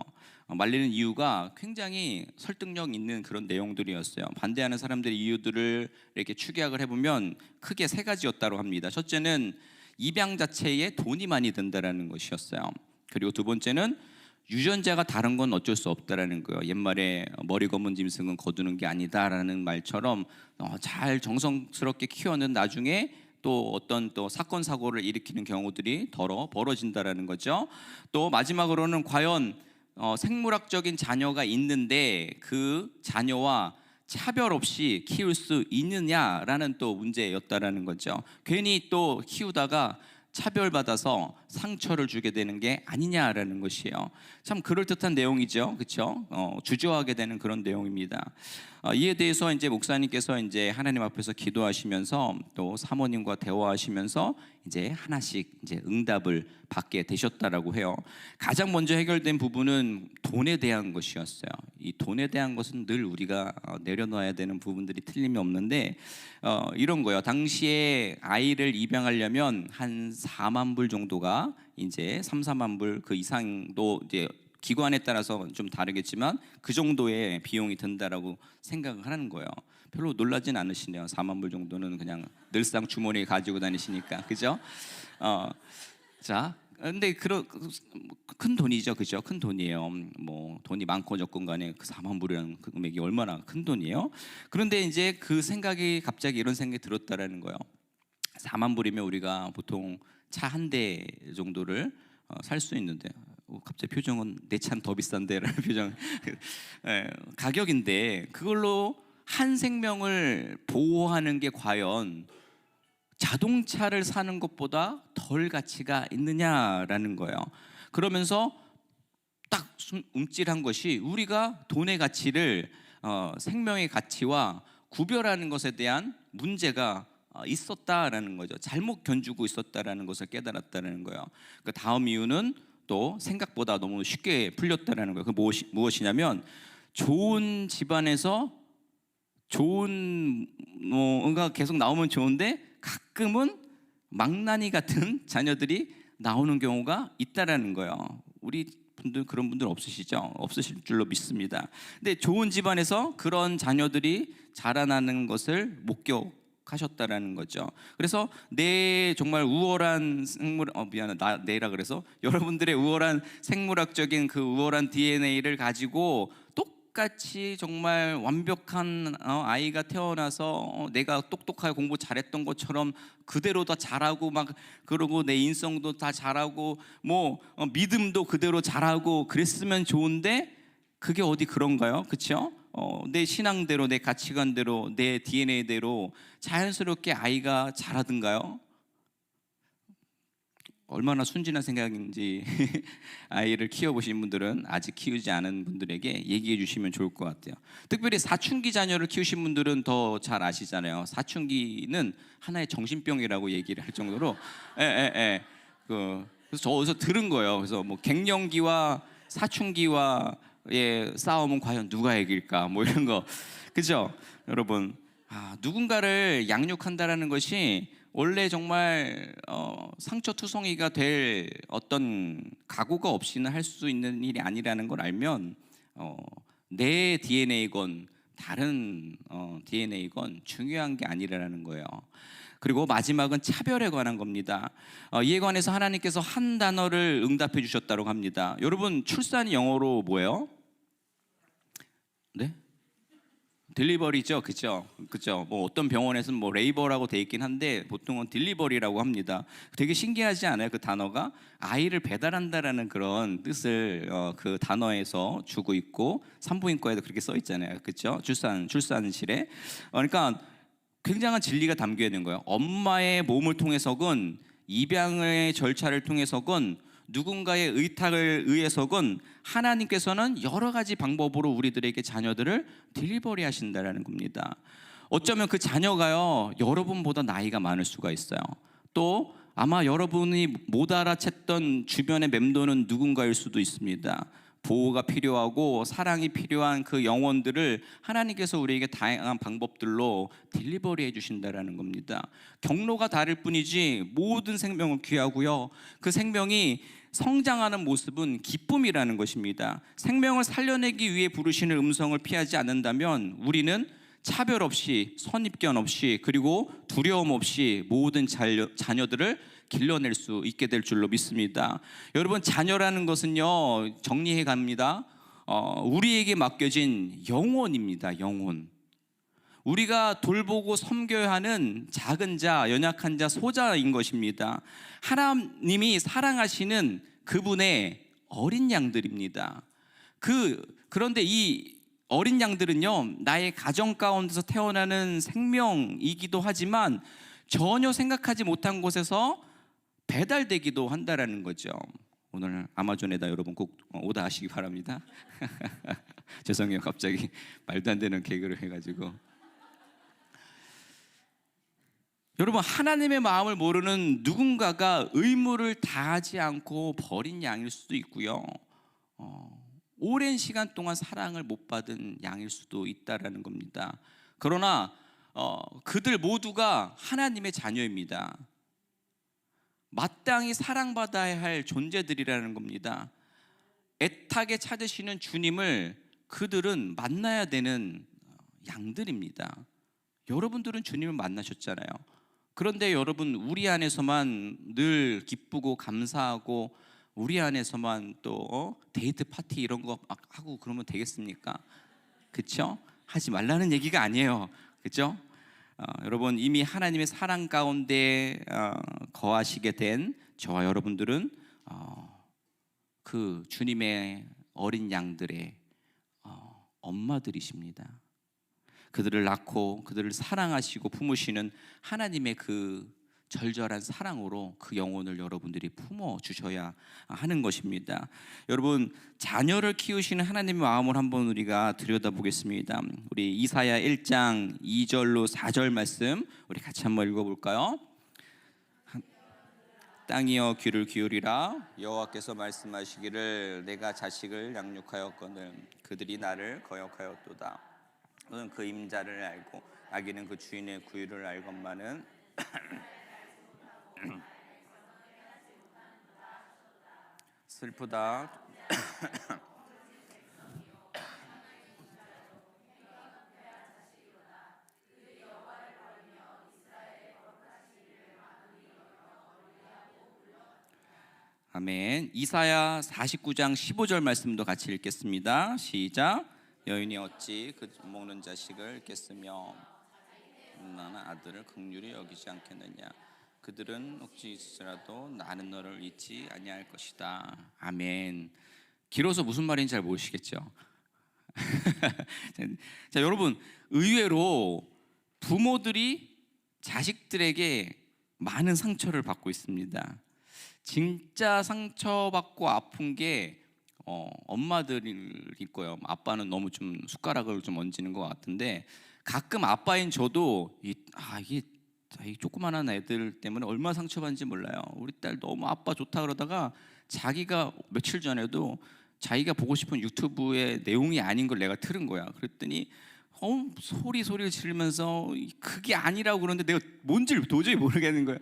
말리는 이유가 굉장히 설득력 있는 그런 내용들이었어요. 반대하는 사람들의 이유들을 이렇게 축약을 해보면 크게 3가지였다고 합니다. 첫째는 입양 자체에 돈이 많이 든다라는 것이었어요. 그리고 2번째는 유전자가 다른 건 어쩔 수 없다라는 거예요. 옛말에 머리 검은 짐승은 거두는 게 아니다라는 말처럼 잘 정성스럽게 키워는 나중에 또 어떤 또 사건 사고를 일으키는 경우들이 더러 벌어진다라는 거죠. 또 마지막으로는 과연 생물학적인 자녀가 있는데 그 자녀와 차별 없이 키울 수 있느냐라는 또 문제였다라는 거죠. 괜히 또 키우다가 차별받아서 상처를 주게 되는 게 아니냐라는 것이에요. 참 그럴듯한 내용이죠, 그렇죠? 주저하게 되는 그런 내용입니다. 이에 대해서 이제 목사님께서 이제 하나님 앞에서 기도하시면서 또 사모님과 대화하시면서 이제 하나씩 이제 응답을 받게 되셨다라고 해요. 가장 먼저 해결된 부분은 돈에 대한 것이었어요. 이 돈에 대한 것은 늘 우리가 내려놔야 되는 부분들이 틀림이 없는데 이런 거예요. 당시에 아이를 입양하려면 한 4만 불 정도가 이제 3, 4만 불 그 이상도 이제 기관에 따라서 좀 다르겠지만 그 정도의 비용이 든다라고 생각을 하는 거예요. 별로 놀라진 않으시네요. 4만 불 정도는 그냥 늘상 주머니에 가지고 다니시니까, 그죠? 자, 근데 큰 돈이죠, 그죠? 큰 돈이에요. 뭐 돈이 많고 적건 간에 그 4만 불이라는 그 금액이 얼마나 큰 돈이에요. 그런데 이제 그 생각이 갑자기 이런 생각이 들었다라는 거예요. 4만 불이면 우리가 보통 차 한 대 정도를 살 수 있는데 갑자기 표정은 내 차는 더 비싼데라는 표정. 가격인데 그걸로 한 생명을 보호하는 게 과연 자동차를 사는 것보다 덜 가치가 있느냐라는 거예요. 그러면서 딱 움찔한 것이 우리가 돈의 가치를 생명의 가치와 구별하는 것에 대한 문제가 있었다라는 거죠. 잘못 견주고 있었다라는 것을 깨달았다는 거예요. 그 다음 이유는 또 생각보다 너무 쉽게 풀렸다라는 거예요. 그 무엇이냐면 좋은 집안에서 좋은 뭔가 계속 나오면 좋은데 가끔은 망나니 같은 자녀들이 나오는 경우가 있다라는 거예요. 우리 분들 그런 분들 없으시죠? 없으실 줄로 믿습니다. 근데 좋은 집안에서 그런 자녀들이 자라나는 것을 목격하셨다라는 거죠. 그래서 내 정말 우월한 내라 그래서 여러분들의 우월한 생물학적인 그 우월한 DNA를 가지고 똑같이 정말 완벽한 아이가 태어나서 내가 똑똑하게 공부 잘했던 것처럼 그대로 다 잘하고 막 그러고 내 인성도 다 잘하고 뭐 믿음도 그대로 잘하고 그랬으면 좋은데 그게 어디 그런가요? 그렇죠? 내 신앙대로 내 가치관대로 내 DNA대로 자연스럽게 아이가 자라든가요? 얼마나 순진한 생각인지 아이를 키워보신 분들은 아직 키우지 않은 분들에게 얘기해 주시면 좋을 것 같아요. 특별히 사춘기 자녀를 키우신 분들은 더 잘 아시잖아요. 사춘기는 하나의 정신병이라고 얘기를 할 정도로 그래서 저 어디서 들은 거예요. 그래서 뭐 갱년기와 사춘기와의 싸움은 과연 누가 이길까 뭐 이런 거, 그죠? 여러분, 누군가를 양육한다라는 것이 원래 정말 상처투성이가 될 어떤 각오가 없이는 할 수 있는 일이 아니라는 걸 알면 내 DNA건 다른 DNA건 중요한 게 아니라는 거예요. 그리고 마지막은 차별에 관한 겁니다. 이에 관해서 하나님께서 한 단어를 응답해 주셨다고 합니다. 여러분, 출산이 영어로 뭐예요? 네? 딜리버리죠, 그죠? 뭐 어떤 병원에서는 뭐 레이버라고 돼 있긴 한데 보통은 딜리버리라고 합니다. 되게 신기하지 않아요? 그 단어가 아이를 배달한다라는 그런 뜻을 그 단어에서 주고 있고 산부인과에도 그렇게 써 있잖아요, 그죠? 출산실에. 그러니까 굉장한 진리가 담겨 있는 거예요. 엄마의 몸을 통해서는 입양의 절차를 통해서건 누군가의 의탁을 의해서건 하나님께서는 여러 가지 방법으로 우리들에게 자녀들을 딜리버리 하신다라는 겁니다. 어쩌면 그 자녀가요, 여러분보다 나이가 많을 수가 있어요. 또 아마 여러분이 못 알아챘던 주변에 맴도는 누군가일 수도 있습니다. 보호가 필요하고 사랑이 필요한 그 영혼들을 하나님께서 우리에게 다양한 방법들로 딜리버리 해주신다라는 겁니다. 경로가 다를 뿐이지 모든 생명은 귀하고요, 그 생명이 성장하는 모습은 기쁨이라는 것입니다. 생명을 살려내기 위해 부르시는 음성을 피하지 않는다면 우리는 차별 없이, 선입견 없이, 그리고 두려움 없이 모든 자녀들을 길러낼 수 있게 될 줄로 믿습니다. 여러분, 자녀라는 것은요, 정리해 갑니다. 우리에게 맡겨진 영혼입니다. 영혼. 우리가 돌보고 섬겨야 하는 작은 자, 연약한 자, 소자인 것입니다. 하나님이 사랑하시는 그분의 어린 양들입니다. 그런데 이 어린 양들은요, 나의 가정 가운데서 태어나는 생명이기도 하지만 전혀 생각하지 못한 곳에서 배달되기도 한다라는 거죠. 오늘 아마존에다 여러분 꼭 오다 하시기 바랍니다. 죄송해요, 갑자기 말도 안 되는 개그를 해가지고. 여러분, 하나님의 마음을 모르는 누군가가 의무를 다하지 않고 버린 양일 수도 있고요, 오랜 시간 동안 사랑을 못 받은 양일 수도 있다라는 겁니다. 그러나 그들 모두가 하나님의 자녀입니다. 마땅히 사랑받아야 할 존재들이라는 겁니다. 애타게 찾으시는 주님을 그들은 만나야 되는 양들입니다. 여러분들은 주님을 만나셨잖아요. 그런데 여러분, 우리 안에서만 늘 기쁘고 감사하고 우리 안에서만 또 데이트 파티 이런 거 막 하고 그러면 되겠습니까? 그렇죠? 하지 말라는 얘기가 아니에요. 그렇죠? 여러분, 이미 하나님의 사랑 가운데 거하시게 된 저와 여러분들은 그 주님의 어린 양들의 엄마들이십니다. 그들을 낳고 그들을 사랑하시고 품으시는 하나님의 그 절절한 사랑으로 그 영혼을 여러분들이 품어 주셔야 하는 것입니다. 여러분, 자녀를 키우시는 하나님의 마음을 한번 우리가 들여다보겠습니다. 우리 이사야 1장 2절로 4절 말씀 우리 같이 한번 읽어볼까요? 땅이여 귀를 기울이라. 여호와께서 말씀하시기를 내가 자식을 양육하였거늘 그들이 나를 거역하였도다. 너는 그 임자를 알고 아기는 그 주인의 구유를 알건만은 슬프다. 아멘. 이사야 49장 15절 말씀도 같이 읽겠습니다. 시작. 여인이 어찌 그 먹는 자식을 잊겠으며 나는 아들을 긍휼히 여기지 않겠느냐. 그들은 억지 있으라도 나는 너를 잊지 아니할 것이다. 아멘. 길어서 무슨 말인지 잘 모르시겠죠? 자, 여러분, 의외로 부모들이 자식들에게 많은 상처를 받고 있습니다. 진짜 상처받고 아픈 게 엄마들일 거예요. 아빠는 너무 좀 숟가락을 좀 얹는 것 같은데, 가끔 아빠인 저도 이게 조그만한 애들 때문에 얼마나 상처받는지 몰라요. 우리 딸 너무 아빠 좋다 그러다가 자기가 며칠 전에도 자기가 보고 싶은 유튜브의 내용이 아닌 걸 내가 틀은 거야. 그랬더니 소리를 지르면서 그게 아니라고 그러는데 내가 뭔지를 도저히 모르겠는 거야.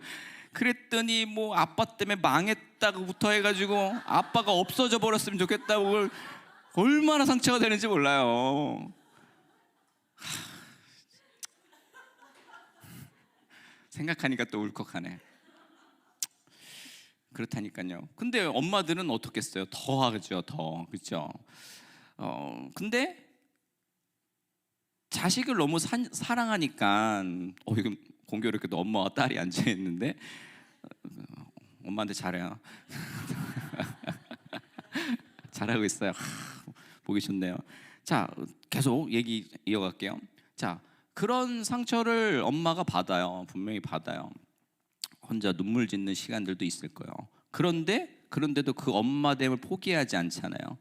그랬더니 뭐 아빠 때문에 망했다고부터 해가지고 아빠가 없어져 버렸으면 좋겠다고, 그걸 얼마나 상처가 되는지 몰라요. 생각하니까 또 울컥하네. 그렇다니까요. 근데 엄마들은 어떻겠어요? 더 하죠, 더. 그렇죠? 근데 자식을 너무 사랑하니까 여기 공교롭게도 엄마와 딸이 앉아 있는데 엄마한테 잘해요. 잘하고 있어요. 보기 좋네요. 자, 계속 얘기 이어갈게요. 자, 그런 상처를 엄마가 받아요. 분명히 받아요. 혼자 눈물 짓는 시간들도 있을 거예요. 그런데도 그 엄마됨을 포기하지 않잖아요.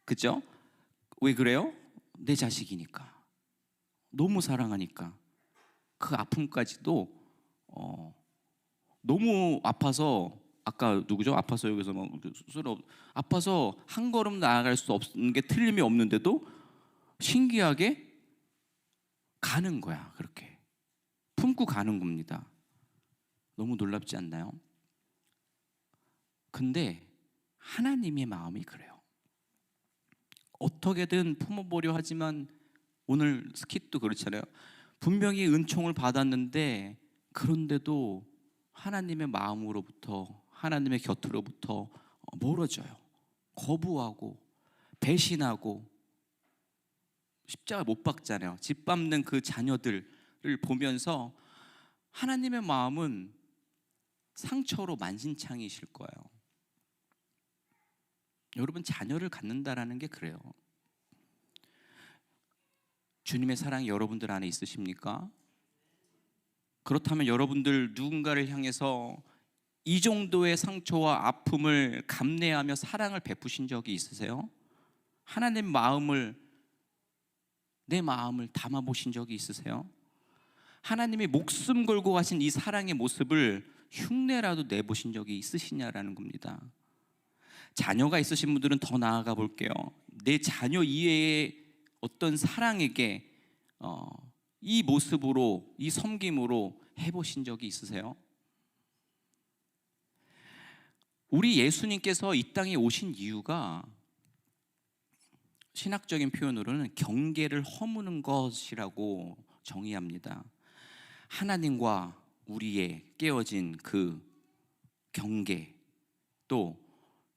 그죠? 왜 그래요? 내 자식이니까, 너무 사랑하니까. 그 아픔까지도 너무 아파서, 아까 누구죠? 아파서 여기서 막 아파서 한 걸음 나아갈 수 없는 게 틀림이 없는데도 신기하게 가는 거야. 그렇게 품고 가는 겁니다. 너무 놀랍지 않나요? 근데 하나님의 마음이 그래요. 어떻게든 품어보려 하지만, 오늘 스킷도 그렇잖아요. 분명히 은총을 받았는데 그런데도 하나님의 마음으로부터, 하나님의 곁으로부터 멀어져요. 거부하고 배신하고, 십자가 못 박잖아요. 짓밟는 그 자녀들을 보면서 하나님의 마음은 상처로 만신창이실 거예요. 여러분, 자녀를 갖는다라는 게 그래요. 주님의 사랑이 여러분들 안에 있으십니까? 그렇다면 여러분들 누군가를 향해서 이 정도의 상처와 아픔을 감내하며 사랑을 베푸신 적이 있으세요? 하나님 마음을, 내 마음을 담아보신 적이 있으세요? 하나님이 목숨 걸고 가신 이 사랑의 모습을 흉내라도 내보신 적이 있으시냐라는 겁니다. 자녀가 있으신 분들은 더 나아가 볼게요. 내 자녀 이외의 어떤 사랑에게 이 모습으로, 이 섬김으로 해보신 적이 있으세요? 우리 예수님께서 이 땅에 오신 이유가 신학적인 표현으로는 경계를 허무는 것이라고 정의합니다. 하나님과 우리의 깨어진 그 경계, 또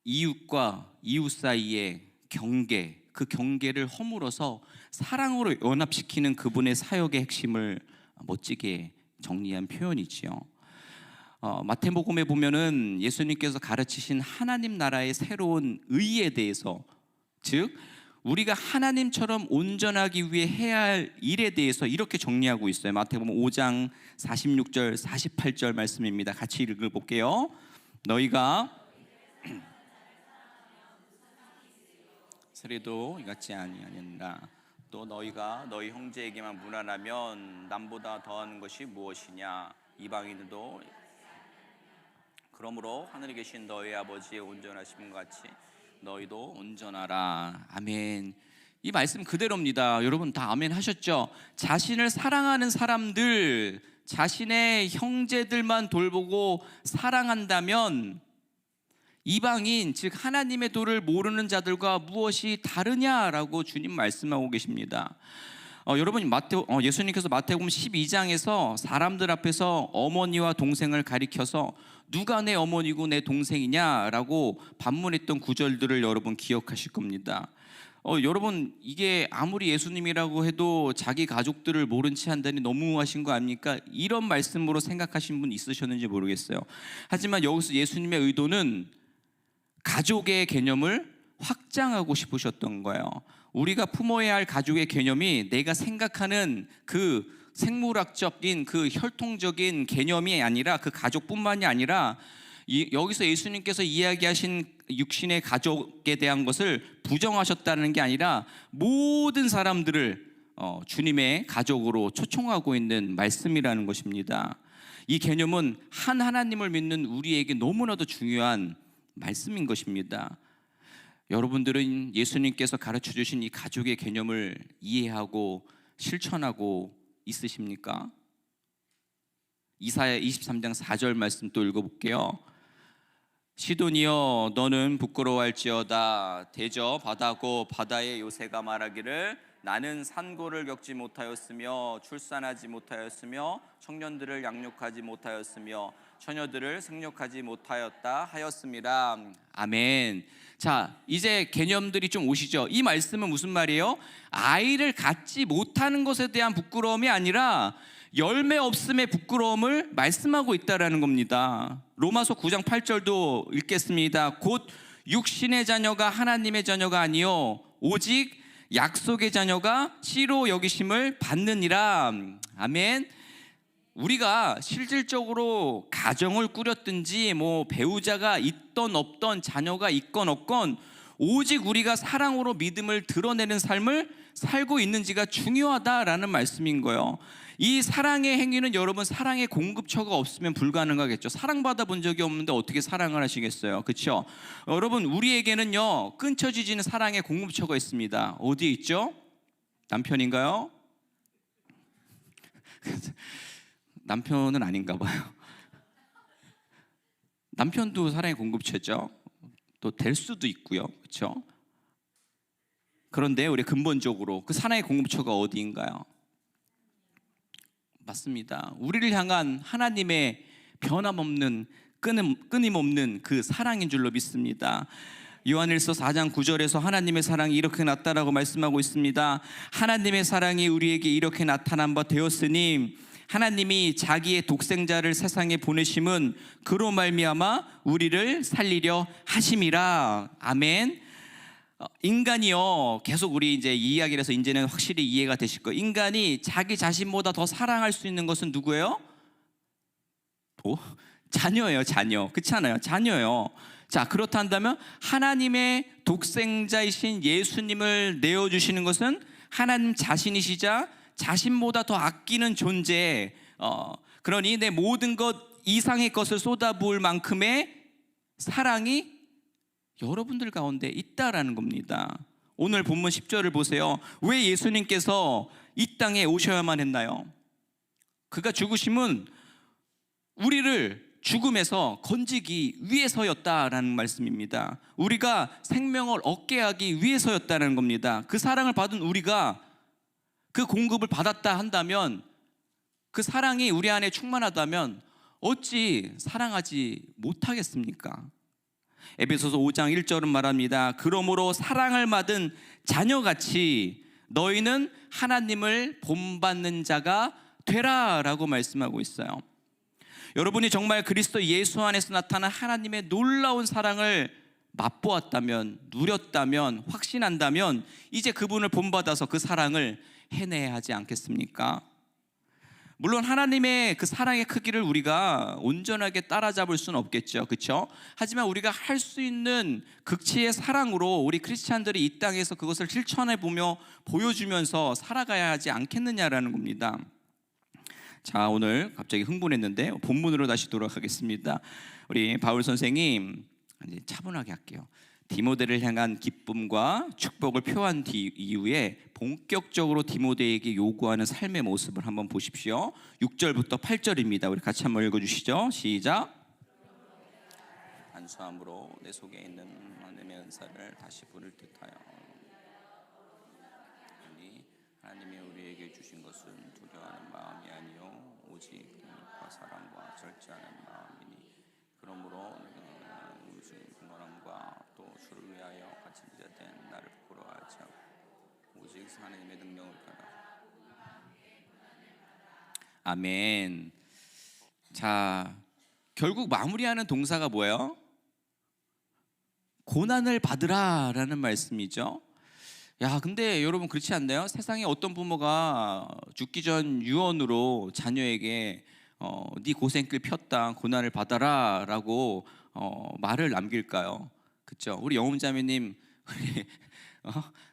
이웃과 이웃 사이의 경계, 그 경계를 허물어서 사랑으로 연합시키는 그분의 사역의 핵심을 멋지게 정리한 표현이지요. 마태복음에 보면은 예수님께서 가르치신 하나님 나라의 새로운 의에 대해서, 즉 우리가 하나님처럼 온전하기 위해 해야 할 일에 대해서 이렇게 정리하고 있어요. 마태복음 5장 46절 48절 말씀입니다. 같이 읽어볼게요. 너희가 세례도 이같이 아니하니라. 또 너희가 너희 형제에게만 무난하면 남보다 더한 것이 무엇이냐. 이방인도 그러므로 하늘에 계신 너희 아버지의 온전하심과 같이 너희도 온전하라. 아멘. 이 말씀 그대로입니다. 여러분 다 아멘 하셨죠? 자신을 사랑하는 사람들, 자신의 형제들만 돌보고 사랑한다면 이방인, 즉 하나님의 도를 모르는 자들과 무엇이 다르냐라고 주님 말씀하고 계십니다. 여러분, 예수님께서 마태복음 12장에서 사람들 앞에서 어머니와 동생을 가리켜서 누가 내 어머니고 내 동생이냐라고 반문했던 구절들을 여러분 기억하실 겁니다. 여러분, 이게 아무리 예수님이라고 해도 자기 가족들을 모른 채 한다니 너무하신 거 아닙니까? 이런 말씀으로 생각하신 분 있으셨는지 모르겠어요. 하지만 여기서 예수님의 의도는 가족의 개념을 확장하고 싶으셨던 거예요. 우리가 품어야 할 가족의 개념이 내가 생각하는 그 생물학적인 그 혈통적인 개념이 아니라, 그 가족뿐만이 아니라 여기서 예수님께서 이야기하신 육신의 가족에 대한 것을 부정하셨다는 게 아니라 모든 사람들을 주님의 가족으로 초청하고 있는 말씀이라는 것입니다. 이 개념은 한 하나님을 믿는 우리에게 너무나도 중요한 말씀인 것입니다. 여러분들은 예수님께서 가르쳐 주신 이 가족의 개념을 이해하고 실천하고 있으십니까? 이사야 23장 4절 말씀 또 읽어볼게요. 시돈이여 너는 부끄러워할지어다. 대저 바다고 바다의 요새가 말하기를 나는 산고를 겪지 못하였으며 출산하지 못하였으며 청년들을 양육하지 못하였으며 처녀들을 생육하지 못하였다 하였습니다. 아멘. 자, 이제 개념들이 좀 오시죠. 이 말씀은 무슨 말이에요? 아이를 갖지 못하는 것에 대한 부끄러움이 아니라 열매 없음의 부끄러움을 말씀하고 있다라는 겁니다. 로마서 9장 8절도 읽겠습니다. 곧 육신의 자녀가 하나님의 자녀가 아니요 오직 약속의 자녀가 씨로 여기심을 받느니라. 아멘. 우리가 실질적으로 가정을 꾸렸든지 뭐 배우자가 있던 없던 자녀가 있건 없건 오직 우리가 사랑으로 믿음을 드러내는 삶을 살고 있는지가 중요하다라는 말씀인 거예요. 이 사랑의 행위는 여러분 사랑의 공급처가 없으면 불가능하겠죠. 사랑받아 본 적이 없는데 어떻게 사랑을 하시겠어요? 그렇죠? 여러분 우리에게는요 끊쳐지지는 사랑의 공급처가 있습니다. 어디에 있죠? 남편인가요? 남편은 아닌가 봐요. 남편도 사랑의 공급처죠. 또 될 수도 있고요. 그렇죠? 그런데 우리 근본적으로 그 사랑의 공급처가 어디인가요? 맞습니다. 우리를 향한 하나님의 변함없는 끊임없는 그 사랑인 줄로 믿습니다. 요한일서 4장 9절에서 하나님의 사랑이 이렇게 나타나고 말씀하고 있습니다. 하나님의 사랑이 우리에게 이렇게 나타난 바 되었으니 하나님이 자기의 독생자를 세상에 보내심은 그로 말미암아 우리를 살리려 하심이라. 아멘. 인간이요 계속 우리 이제 이 이야기를 해서 이제는 확실히 이해가 되실 거예요. 인간이 자기 자신보다 더 사랑할 수 있는 것은 누구예요? 자녀예요. 자녀. 그렇지 않아요? 자녀예요. 자, 그렇다면 하나님의 독생자이신 예수님을 내어주시는 것은 하나님 자신이시자 자신보다 더 아끼는 존재. 그러니 내 모든 것 이상의 것을 쏟아부을 만큼의 사랑이 여러분들 가운데 있다라는 겁니다. 오늘 본문 10절을 보세요. 왜 예수님께서 이 땅에 오셔야만 했나요? 그가 죽으심은 우리를 죽음에서 건지기 위해서였다라는 말씀입니다. 우리가 생명을 얻게 하기 위해서였다는 겁니다. 그 사랑을 받은 우리가 그 공급을 받았다 한다면, 그 사랑이 우리 안에 충만하다면 어찌 사랑하지 못하겠습니까? 에베소서 5장 1절은 말합니다. 그러므로 사랑을 받은 자녀같이 너희는 하나님을 본받는 자가 되라 라고 말씀하고 있어요. 여러분이 정말 그리스도 예수 안에서 나타난 하나님의 놀라운 사랑을 맛보았다면, 누렸다면, 확신한다면 이제 그분을 본받아서 그 사랑을 해내야 하지 않겠습니까? 물론 하나님의 그 사랑의 크기를 우리가 온전하게 따라잡을 수는 없겠죠, 그렇죠? 하지만 우리가 할 수 있는 극치의 사랑으로 우리 크리스찬들이 이 땅에서 그것을 실천해 보며 보여주면서 살아가야 하지 않겠느냐라는 겁니다. 자, 오늘 갑자기 흥분했는데 본문으로 다시 돌아가겠습니다. 우리 바울 선생이 이제 차분하게 할게요. 디모데를 향한 기쁨과 축복을 표한 이후에 본격적으로 디모데에게 요구하는 삶의 모습을 한번 보십시오. 6절부터 8절입니다. 우리 같이 한번 읽어주시죠. 시작. 안수함으로 내 속에 있는 하나님의 은사를 다시 부를 듯하여 하나님이 우리에게 주신 것은 두려워하는 마음이 아니요 오직 능력과 사랑과 절제하는 마음이니 그러므로 내가 무슨 분노함과 또 주를 위하여 갇힌 자된 나를 부끄러워하지 않고 오직 하나님의 능력을 따라. 아멘. 자, 결국 마무리하는 동사가 뭐예요? 고난을 받으라 라는 말씀이죠. 야, 근데 여러분 그렇지 않나요? 세상에 어떤 부모가 죽기 전 유언으로 자녀에게 네 고생길 폈다, 고난을 받아라 라고 말을 남길까요? 그렇죠? 우리 영웅자매님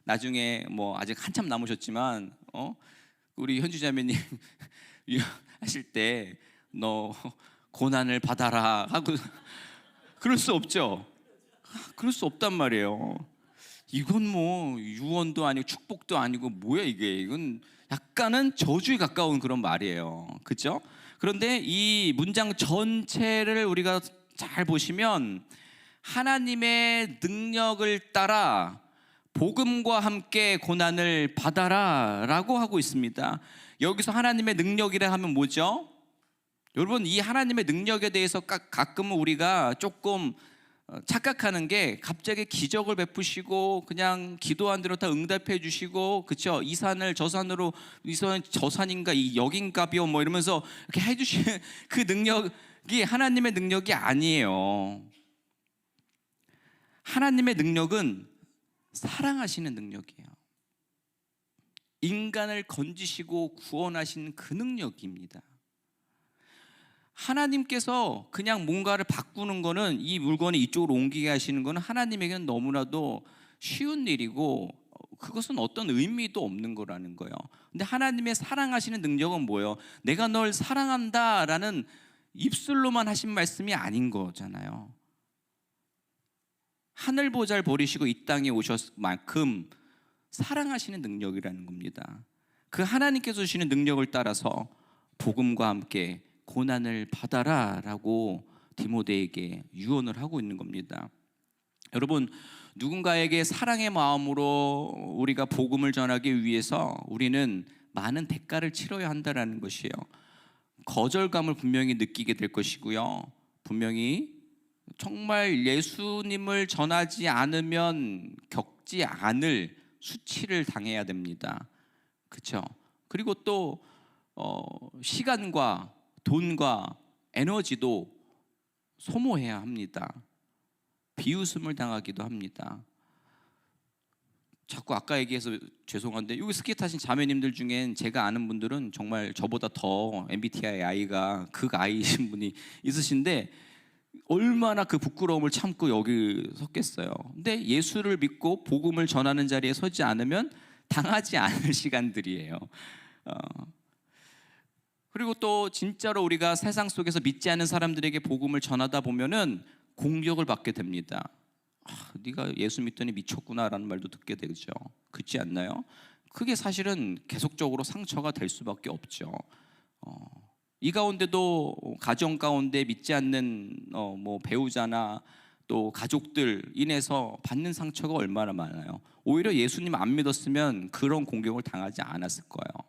나중에 뭐 아직 한참 남으셨지만 우리 현주자매님 하실 때 너 고난을 받아라 하고 그럴 수 없죠. 그럴 수 없단 말이에요. 이건 뭐 유언도 아니고 축복도 아니고 뭐야 이게. 이건 약간은 저주에 가까운 그런 말이에요. 그렇죠? 그런데 이 문장 전체를 우리가 잘 보시면 하나님의 능력을 따라 복음과 함께 고난을 받아라 라고 하고 있습니다. 여기서 하나님의 능력이라 하면 뭐죠? 여러분, 이 하나님의 능력에 대해서 가끔은 우리가 조금 착각하는 게 갑자기 기적을 베푸시고 그냥 기도한 대로 다 응답해 주시고, 그렇죠? 이 산을 저 산으로, 이 산은 저 산인가 이 여긴가비요 뭐 이러면서 이렇게 해주시는 그 능력이 하나님의 능력이 아니에요. 하나님의 능력은 사랑하시는 능력이에요. 인간을 건지시고 구원하시는 그 능력입니다. 하나님께서 그냥 뭔가를 바꾸는 거는, 이 물건을 이쪽으로 옮기게 하시는 거는 하나님에게는 너무나도 쉬운 일이고 그것은 어떤 의미도 없는 거라는 거예요. 근데 하나님의 사랑하시는 능력은 뭐예요? 내가 널 사랑한다라는 입술로만 하신 말씀이 아닌 거잖아요. 하늘 보잘 버리시고 이 땅에 오셨을 만큼 사랑하시는 능력이라는 겁니다. 그 하나님께서 주시는 능력을 따라서 복음과 함께 고난을 받아라라고 디모데에게 유언을 하고 있는 겁니다. 여러분, 누군가에게 사랑의 마음으로 우리가 복음을 전하기 위해서 우리는 많은 대가를 치러야 한다는 것이에요. 거절감을 분명히 느끼게 될 것이고요, 분명히 정말 예수님을 전하지 않으면 겪지 않을 수치를 당해야 됩니다. 그렇죠? 그리고 또 시간과 돈과 에너지도 소모해야 합니다. 비웃음을 당하기도 합니다. 자꾸 아까 얘기해서 죄송한데, 여기 스키 타신 자매님들 중엔 제가 아는 분들은 정말 저보다 더 MBTI I가 극I이신 분이 있으신데 얼마나 그 부끄러움을 참고 여기 섰겠어요. 근데 예수를 믿고 복음을 전하는 자리에 서지 않으면 당하지 않을 시간들이에요. 그리고 또 진짜로 우리가 세상 속에서 믿지 않는 사람들에게 복음을 전하다 보면은 공격을 받게 됩니다. 네가 예수 믿더니 미쳤구나라는 말도 듣게 되죠. 그렇지 않나요? 그게 사실은 계속적으로 상처가 될 수밖에 없죠. 이 가운데도 가정 가운데 믿지 않는 뭐 배우자나 또 가족들 인해서 받는 상처가 얼마나 많아요. 오히려 예수님 안 믿었으면 그런 공격을 당하지 않았을 거예요.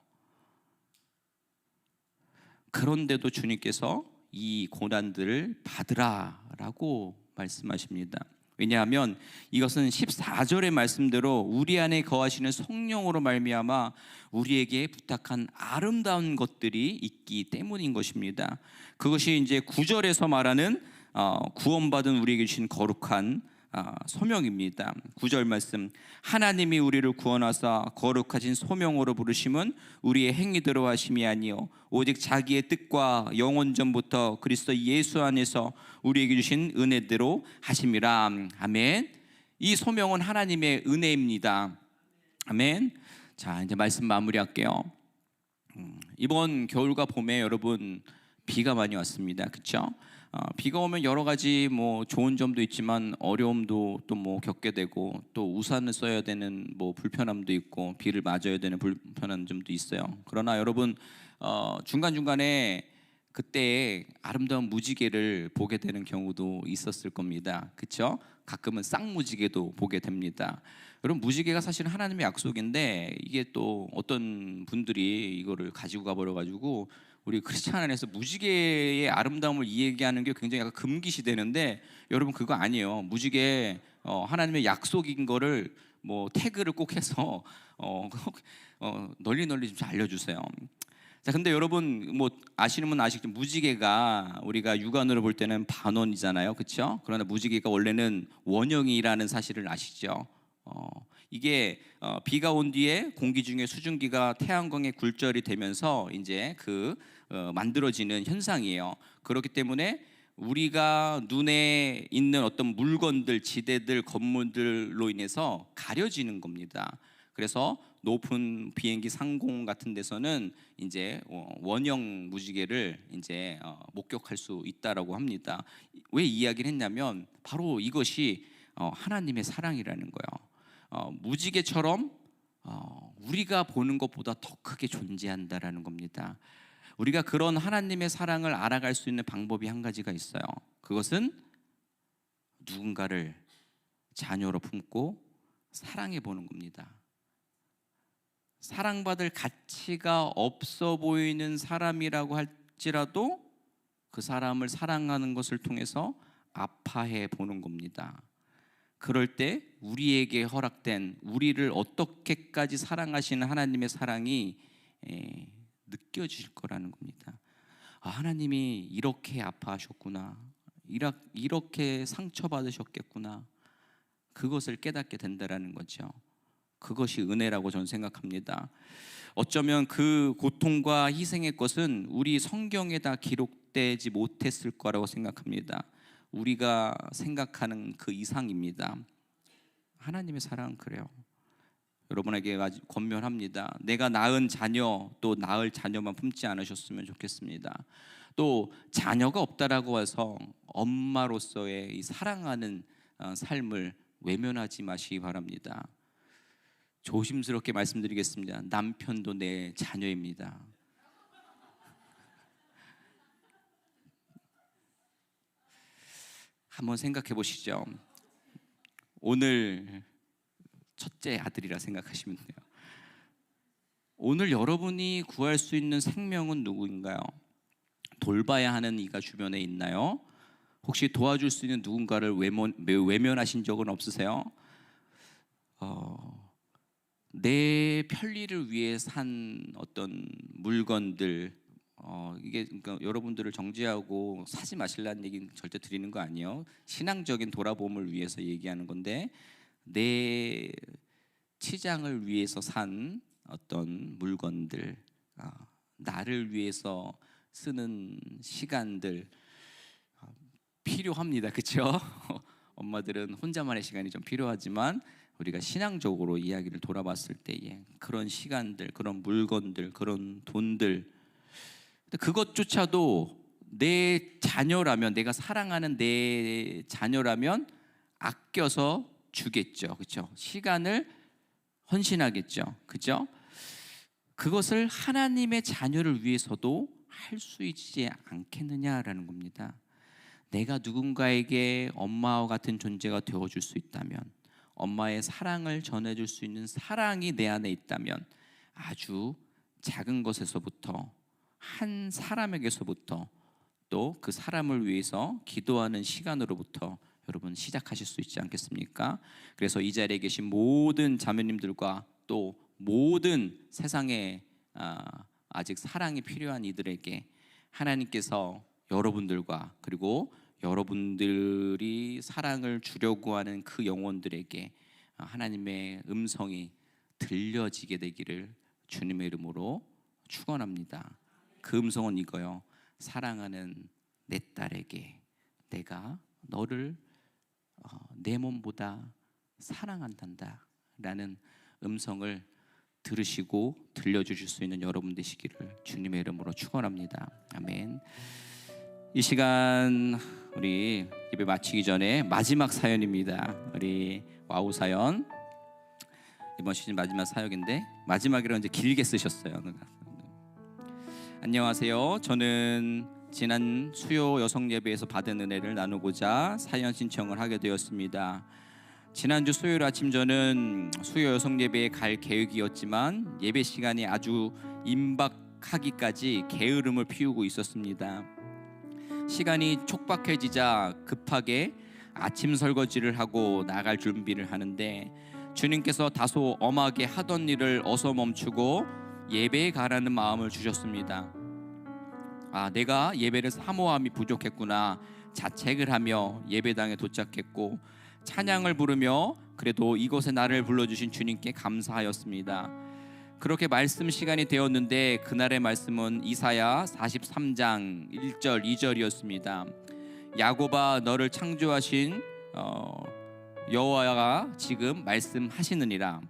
그런데도 주님께서 이 고난들을 받으라라고 말씀하십니다. 왜냐하면 이것은 14절의 말씀대로 우리 안에 거하시는 성령으로 말미암아 우리에게 부탁한 아름다운 것들이 있기 때문인 것입니다. 그것이 이제 9절에서 말하는 구원받은 우리에게 주신 거룩한 소명입니다. 9절 말씀, 하나님이 우리를 구원하사 거룩하신 소명으로 부르심은 우리의 행위대로 하심이 아니요 오직 자기의 뜻과 영원 전부터 그리스도 예수 안에서 우리에게 주신 은혜대로 하심이라. 아멘. 이 소명은 하나님의 은혜입니다. 아멘. 자, 이제 말씀 마무리할게요. 이번 겨울과 봄에 여러분 비가 많이 왔습니다. 그렇죠? 비가 오면 여러 가지 뭐 좋은 점도 있지만 어려움도 또 뭐 겪게 되고, 또 우산을 써야 되는 뭐 불편함도 있고 비를 맞아야 되는 불편한 점도 있어요. 그러나 여러분 중간중간에 그때 아름다운 무지개를 보게 되는 경우도 있었을 겁니다. 그렇죠? 가끔은 쌍무지개도 보게 됩니다. 여러분, 무지개가 사실은 하나님의 약속인데 이게 또 어떤 분들이 이거를 가지고 가버려가지고 우리 크리스찬 안에서 무지개의 아름다움을 이야기하는 게 굉장히 약간 금기시 되는데, 여러분 그거 아니에요. 무지개 하나님의 약속인 거를 뭐 태그를 꼭 해서 널리 좀 알려주세요. 자, 근데 여러분 뭐 아시는 분 아시겠지만 무지개가 우리가 육안으로 볼 때는 반원이잖아요, 그렇죠? 그러나 무지개가 원래는 원형이라는 사실을 아시죠? 이게 비가 온 뒤에 공기 중에 수증기가 태양광에 굴절이 되면서 이제 만들어지는 현상이에요. 그렇기 때문에 우리가 눈에 있는 어떤 물건들, 지대들, 건물들로 인해서 가려지는 겁니다. 그래서 높은 비행기 상공 같은 데서는 이제 원형 무지개를 이제 목격할 수 있다라고 합니다. 왜 이야기를 했냐면 바로 이것이 하나님의 사랑이라는 거예요. 무지개처럼 우리가 보는 것보다 더 크게 존재한다라는 겁니다. 우리가 그런 하나님의 사랑을 알아갈 수 있는 방법이 한 가지가 있어요. 그것은 누군가를 자녀로 품고 사랑해 보는 겁니다. 사랑받을 가치가 없어 보이는 사람이라고 할지라도 그 사람을 사랑하는 것을 통해서 아파해 보는 겁니다. 그럴 때 우리에게 허락된, 우리를 어떻게까지 사랑하시는 하나님의 사랑이 느껴질 거라는 겁니다. 하나님이 이렇게 아파하셨구나, 이렇게 상처받으셨겠구나, 그것을 깨닫게 된다라는 거죠. 그것이 은혜라고 저는 생각합니다. 어쩌면 그 고통과 희생의 것은 우리 성경에 다 기록되지 못했을 거라고 생각합니다. 우리가 생각하는 그 이상입니다. 하나님의 사랑은 그래요. 여러분에게 권면합니다. 내가 낳은 자녀, 또 낳을 자녀만 품지 않으셨으면 좋겠습니다. 또 자녀가 없다라고 해서 엄마로서의 이 사랑하는 삶을 외면하지 마시기 바랍니다. 조심스럽게 말씀드리겠습니다. 남편도 내 자녀입니다. 한번 생각해 보시죠. 오늘 첫째 아들이라 생각하시면 돼요. 오늘 여러분이 구할 수 있는 생명은 누구인가요? 돌봐야 하는 이가 주변에 있나요? 혹시 도와줄 수 있는 누군가를 외면하신 적은 없으세요? 내 편리를 위해 산 어떤 물건들, 이게 그러니까 여러분들을 정죄하고 사지 마시라는 얘기는 절대 드리는 거 아니에요. 신앙적인 돌아봄을 위해서 얘기하는 건데, 내 치장을 위해서 산 어떤 물건들, 나를 위해서 쓰는 시간들 필요합니다. 그렇죠? 엄마들은 혼자만의 시간이 좀 필요하지만 우리가 신앙적으로 이야기를 돌아봤을 때에 그런 시간들, 그런 물건들, 그런 돈들, 그것조차도 내 자녀라면, 내가 사랑하는 내 자녀라면 아껴서 주겠죠. 그렇죠? 시간을 헌신하겠죠. 그렇죠? 그것을 하나님의 자녀를 위해서도 할 수 있지 않겠느냐라는 겁니다. 내가 누군가에게 엄마와 같은 존재가 되어줄 수 있다면, 엄마의 사랑을 전해줄 수 있는 사랑이 내 안에 있다면, 아주 작은 것에서부터, 한 사람에게서부터, 또 그 사람을 위해서 기도하는 시간으로부터 여러분 시작하실 수 있지 않겠습니까? 그래서 이 자리에 계신 모든 자매님들과 또 모든 세상에 아직 사랑이 필요한 이들에게 하나님께서 여러분들과, 그리고 여러분들이 사랑을 주려고 하는 그 영혼들에게 하나님의 음성이 들려지게 되기를 주님의 이름으로 축원합니다. 그 음성은 이거요. 사랑하는 내 딸에게 내가 너를 내 몸보다 사랑한단다 라는 음성을 들으시고 들려주실 수 있는 여러분 되시기를 주님의 이름으로 축원합니다. 아멘. 이 시간 우리 예배 마치기 전에 마지막 사연입니다. 우리 와우 사연, 이번 시즌 마지막 사역인데 마지막이라 이제 길게 쓰셨어요. 안녕하세요. 저는 지난 수요 여성 예배에서 받은 은혜를 나누고자 사연 신청을 하게 되었습니다. 지난주 수요일 아침 저는 수요 여성 예배에 갈 계획이었지만 예배 시간이 아주 임박하기까지 게으름을 피우고 있었습니다. 시간이 촉박해지자 급하게 아침 설거지를 하고 나갈 준비를 하는데 주님께서 다소 엄하게 하던 일을 어서 멈추고 예배에 가라는 마음을 주셨습니다. 내가 예배를 사모함이 부족했구나 자책을 하며 예배당에 도착했고 찬양을 부르며 그래도 이곳에 나를 불러주신 주님께 감사하였습니다. 그렇게 말씀 시간이 되었는데 그날의 말씀은 이사야 43장 1절 2절이었습니다. 야곱아 너를 창조하신 여호와가 지금 말씀하시느니라.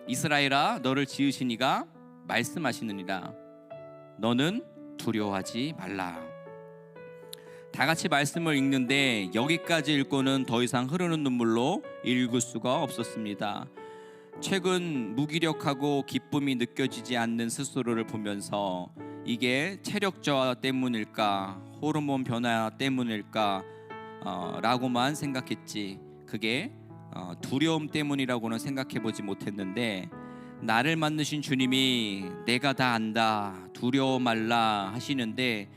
이스라엘아 너를 지으신 이가 말씀하시느니라. 너는 두려워하지 말라. 다 같이 말씀을 읽는데 여기까지 읽고는 더 이상 흐르는 눈물로 읽을 수가 없었습니다. 최근 무기력하고 기쁨이 느껴지지 않는 스스로를 보면서 이게 체력 저하 때문일까, 호르몬 변화 때문일까 라고만 생각했지 그게 두려움 때문이라고는 생각해보지 못했는데 나를 만드신 주님이 내가 다 안다 두려워 말라 하시는데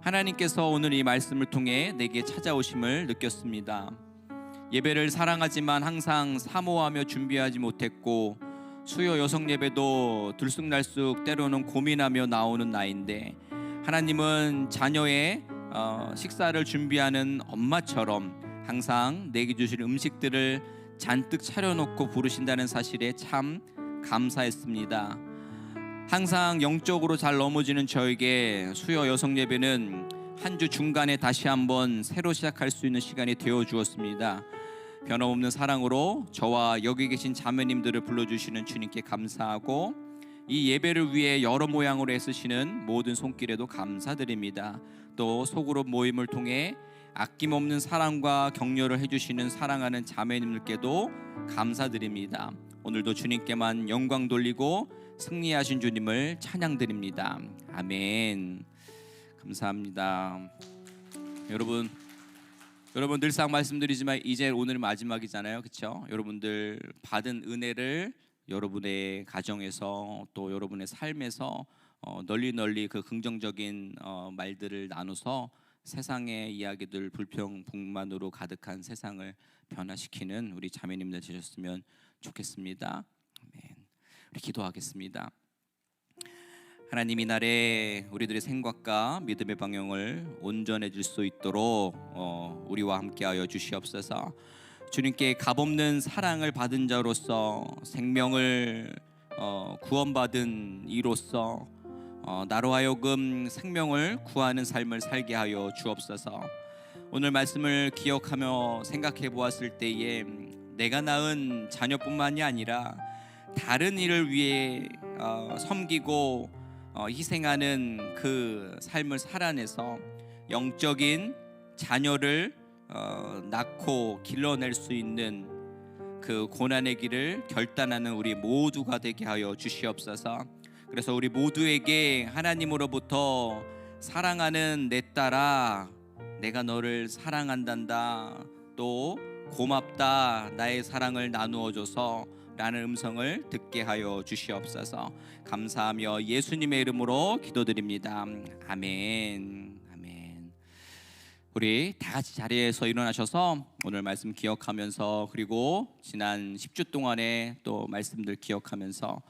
하나님께서 오늘 이 말씀을 통해 내게 찾아오심을 느꼈습니다. 예배를 사랑하지만 항상 사모하며 준비하지 못했고 수요 여성 예배도 들쑥날쑥 때로는 고민하며 나오는 나인데 하나님은 자녀의 식사를 준비하는 엄마처럼 항상 내게 주실 음식들을 잔뜩 차려놓고 부르신다는 사실에 참 감사했습니다. 항상 영적으로 잘 넘어지는 저에게 수요 여성 예배는 한 주 중간에 다시 한번 새로 시작할 수 있는 시간이 되어 주었습니다. 변함없는 사랑으로 저와 여기 계신 자매님들을 불러주시는 주님께 감사하고, 이 예배를 위해 여러 모양으로 애쓰시는 모든 손길에도 감사드립니다. 또 소그룹 모임을 통해 아낌없는 사랑과 격려를 해주시는 사랑하는 자매님들께도 감사드립니다. 오늘도 주님께만 영광 돌리고 승리하신 주님을 찬양드립니다. 아멘. 감사합니다. 여러분 늘상 말씀드리지만 이제 오늘 마지막이잖아요, 그렇죠? 여러분들 받은 은혜를 여러분의 가정에서 또 여러분의 삶에서 널리 그 긍정적인 말들을 나눠서 세상의 이야기들, 불평, 불만으로 가득한 세상을 변화시키는 우리 자매님들 되셨으면 좋겠습니다. 아멘. 우리 기도하겠습니다. 하나님, 이날에 우리들의 생각과 믿음의 방향을 온전해질 수 있도록 우리와 함께하여 주시옵소서. 주님께 값없는 사랑을 받은 자로서, 생명을 구원받은 이로서 나로 하여금 생명을 구하는 삶을 살게 하여 주옵소서. 오늘 말씀을 기억하며 생각해 보았을 때에 내가 낳은 자녀뿐만이 아니라 다른 이를 위해 섬기고 희생하는 그 삶을 살아내서 영적인 자녀를 낳고 길러낼 수 있는 그 고난의 길을 결단하는 우리 모두가 되게 하여 주시옵소서. 그래서 우리 모두에게 하나님으로부터 사랑하는 내 딸아, 내가 너를 사랑한단다, 또 고맙다, 나의 사랑을 나누어줘서 라는 음성을 듣게 하여 주시옵소서. 감사하며 예수님의 이름으로 기도드립니다. 아멘. 아멘. 우리 다 같이 자리에서 일어나셔서 오늘 말씀 기억하면서, 그리고 지난 10주 동안의 또 말씀들 기억하면서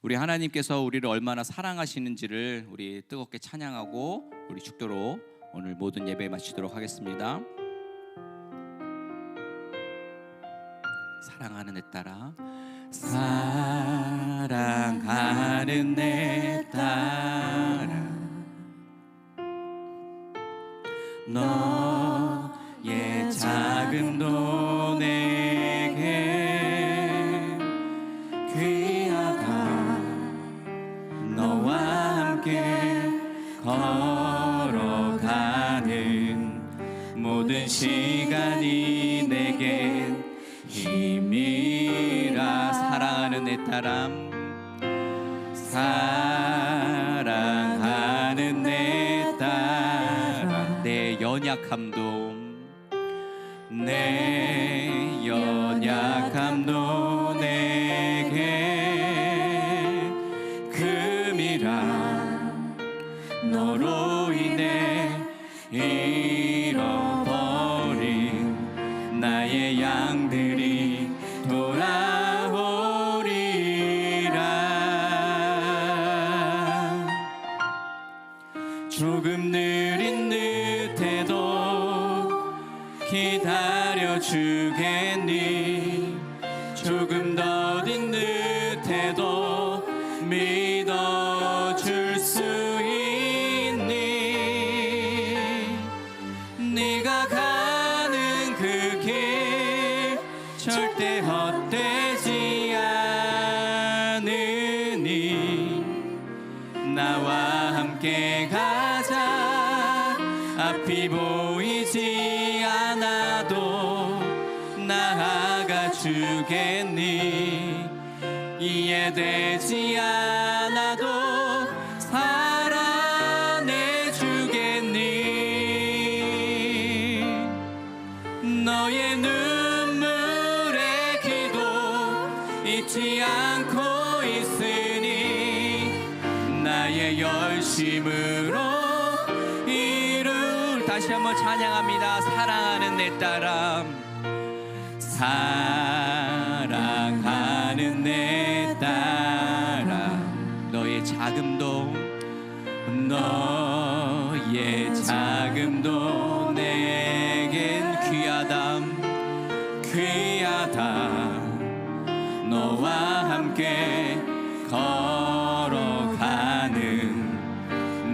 우리 하나님께서 우리를 얼마나 사랑하시는지를 우리 뜨겁게 찬양하고 우리 축도로 오늘 모든 예배 마치도록 하겠습니다. 사랑하는 내 딸아, 사랑하는 내 딸아, 너의 작음도 내게 귀하다. 너와 함께 걸어가는 모든 시간이 내겐 힘이라. 사랑하는 내 딸아, 사랑하는 내 딸아, 내 연약함도 내게 금이라. 너로 인해 잃어버린 나의 양들이 돌아오리라. 조금 느린 듯해도 기다려주겠니? 조금 더딘 듯해도 믿어줄 수 있니? 네가 가는 그 길 절대 헛되지 않으니 나와 함께 가자. 앞이 보이지 않아도 나아가 주겠니? 이해되지 않아도 살아내 주겠니? 너의 눈물의 기도 잊지 않고 있으니 나의 열심으로 이룰. 다시 한번 찬양합니다. 사랑하는 내 딸아, 사랑하는 내 딸아, 너의 작음도 내겐 귀하다. 함께 걸어가는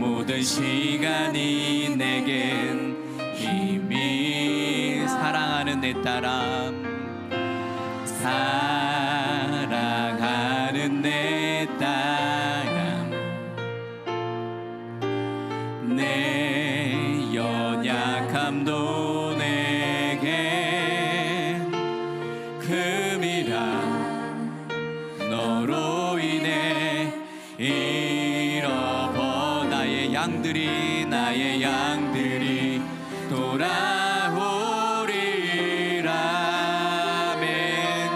모든 시간이 내겐 이미 사랑하는 내 딸아, 사랑하는 내 딸아, 내 연약함도 내겐 금이라 너로 인해 잃어버 나의 양들이 돌아오리라. 아멘.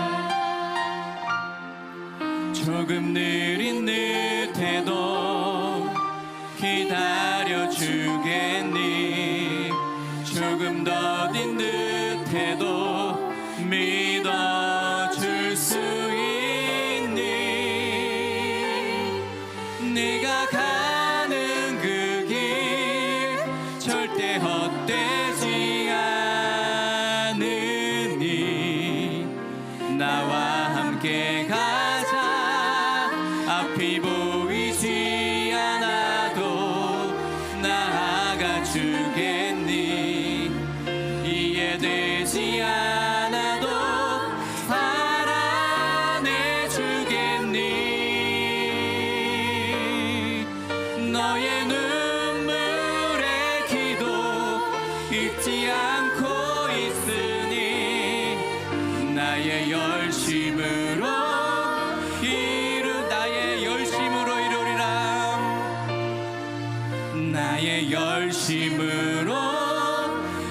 조금 느린 듯해도 기다려주겠니? 조금 더딘 듯해도 믿어줄 수 있니? 네가 가는 그 길 절대 헛되지 않으니 나와 함께 가자. 앞이 보이지 않아도 나아가 주겠니? 이해되지 않아도 살아내 주겠니? 너의 눈물의 기도 잊지 않고 있으니 나의 열심으로 이루리라. 나의 열심으로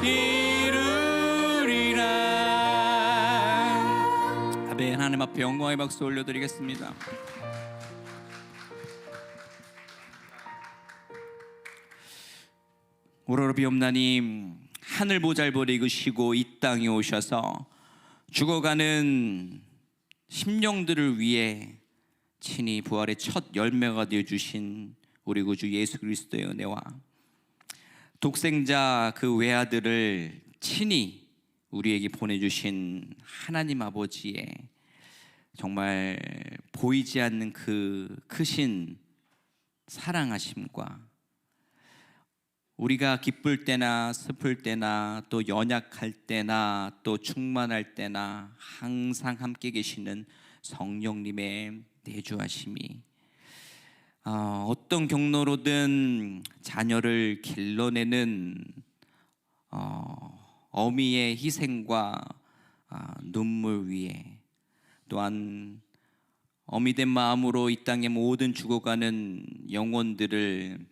이루리라. 아멘. 하나님 앞에 영광의 박수 올려드리겠습니다. 오로로비옵나님, 하늘 보잘보리 이으시고 이 땅에 오셔서 죽어가는 심령들을 위해 친히 부활의 첫 열매가 되어주신 우리 구주 예수 그리스도의 은혜와 독생자 그 외아들을 친히 우리에게 보내주신 하나님 아버지의 정말 보이지 않는 그 크신 사랑하심과 우리가 기쁠 때나 슬플 때나 또 연약할 때나 또 충만할 때나 항상 함께 계시는 성령님의 내주하심이 어떤 경로로든 자녀를 길러내는 어미의 희생과 눈물 위에 또한 어미된 마음으로 이 땅에 모든 죽어가는 영혼들을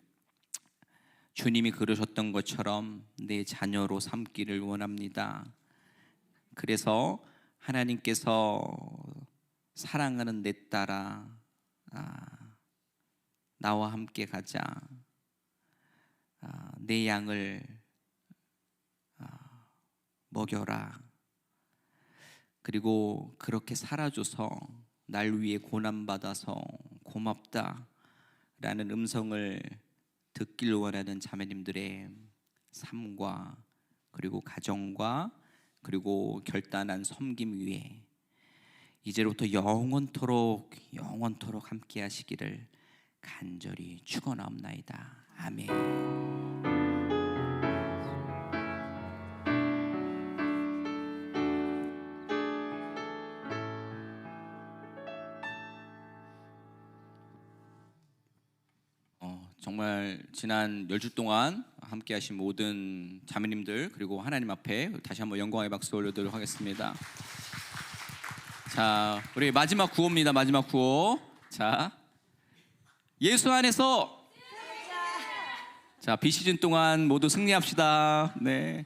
주님이 그러셨던 것처럼 내 자녀로 삼기를 원합니다. 그래서 하나님께서 사랑하는 내 딸아, 나와 함께 가자. 내 양을 먹여라. 그리고 그렇게 살아줘서 날 위해 고난받아서 고맙다 라는 음성을 듣길 원하는 자매님들의 삶과 그리고 가정과 그리고 결단한 섬김 위에 이제부터 영원토록 함께 하시기를 간절히 축원하옵나이다. 아멘. 정말 지난 10주 동안 함께 하신 모든 자매님들 그리고 하나님 앞에 다시 한번 영광의 박수 올려드리도록 하겠습니다. 자, 우리 마지막 구호입니다. 마지막 구호. 자, 예수 안에서 자, 비시즌 동안 모두 승리합시다. 네.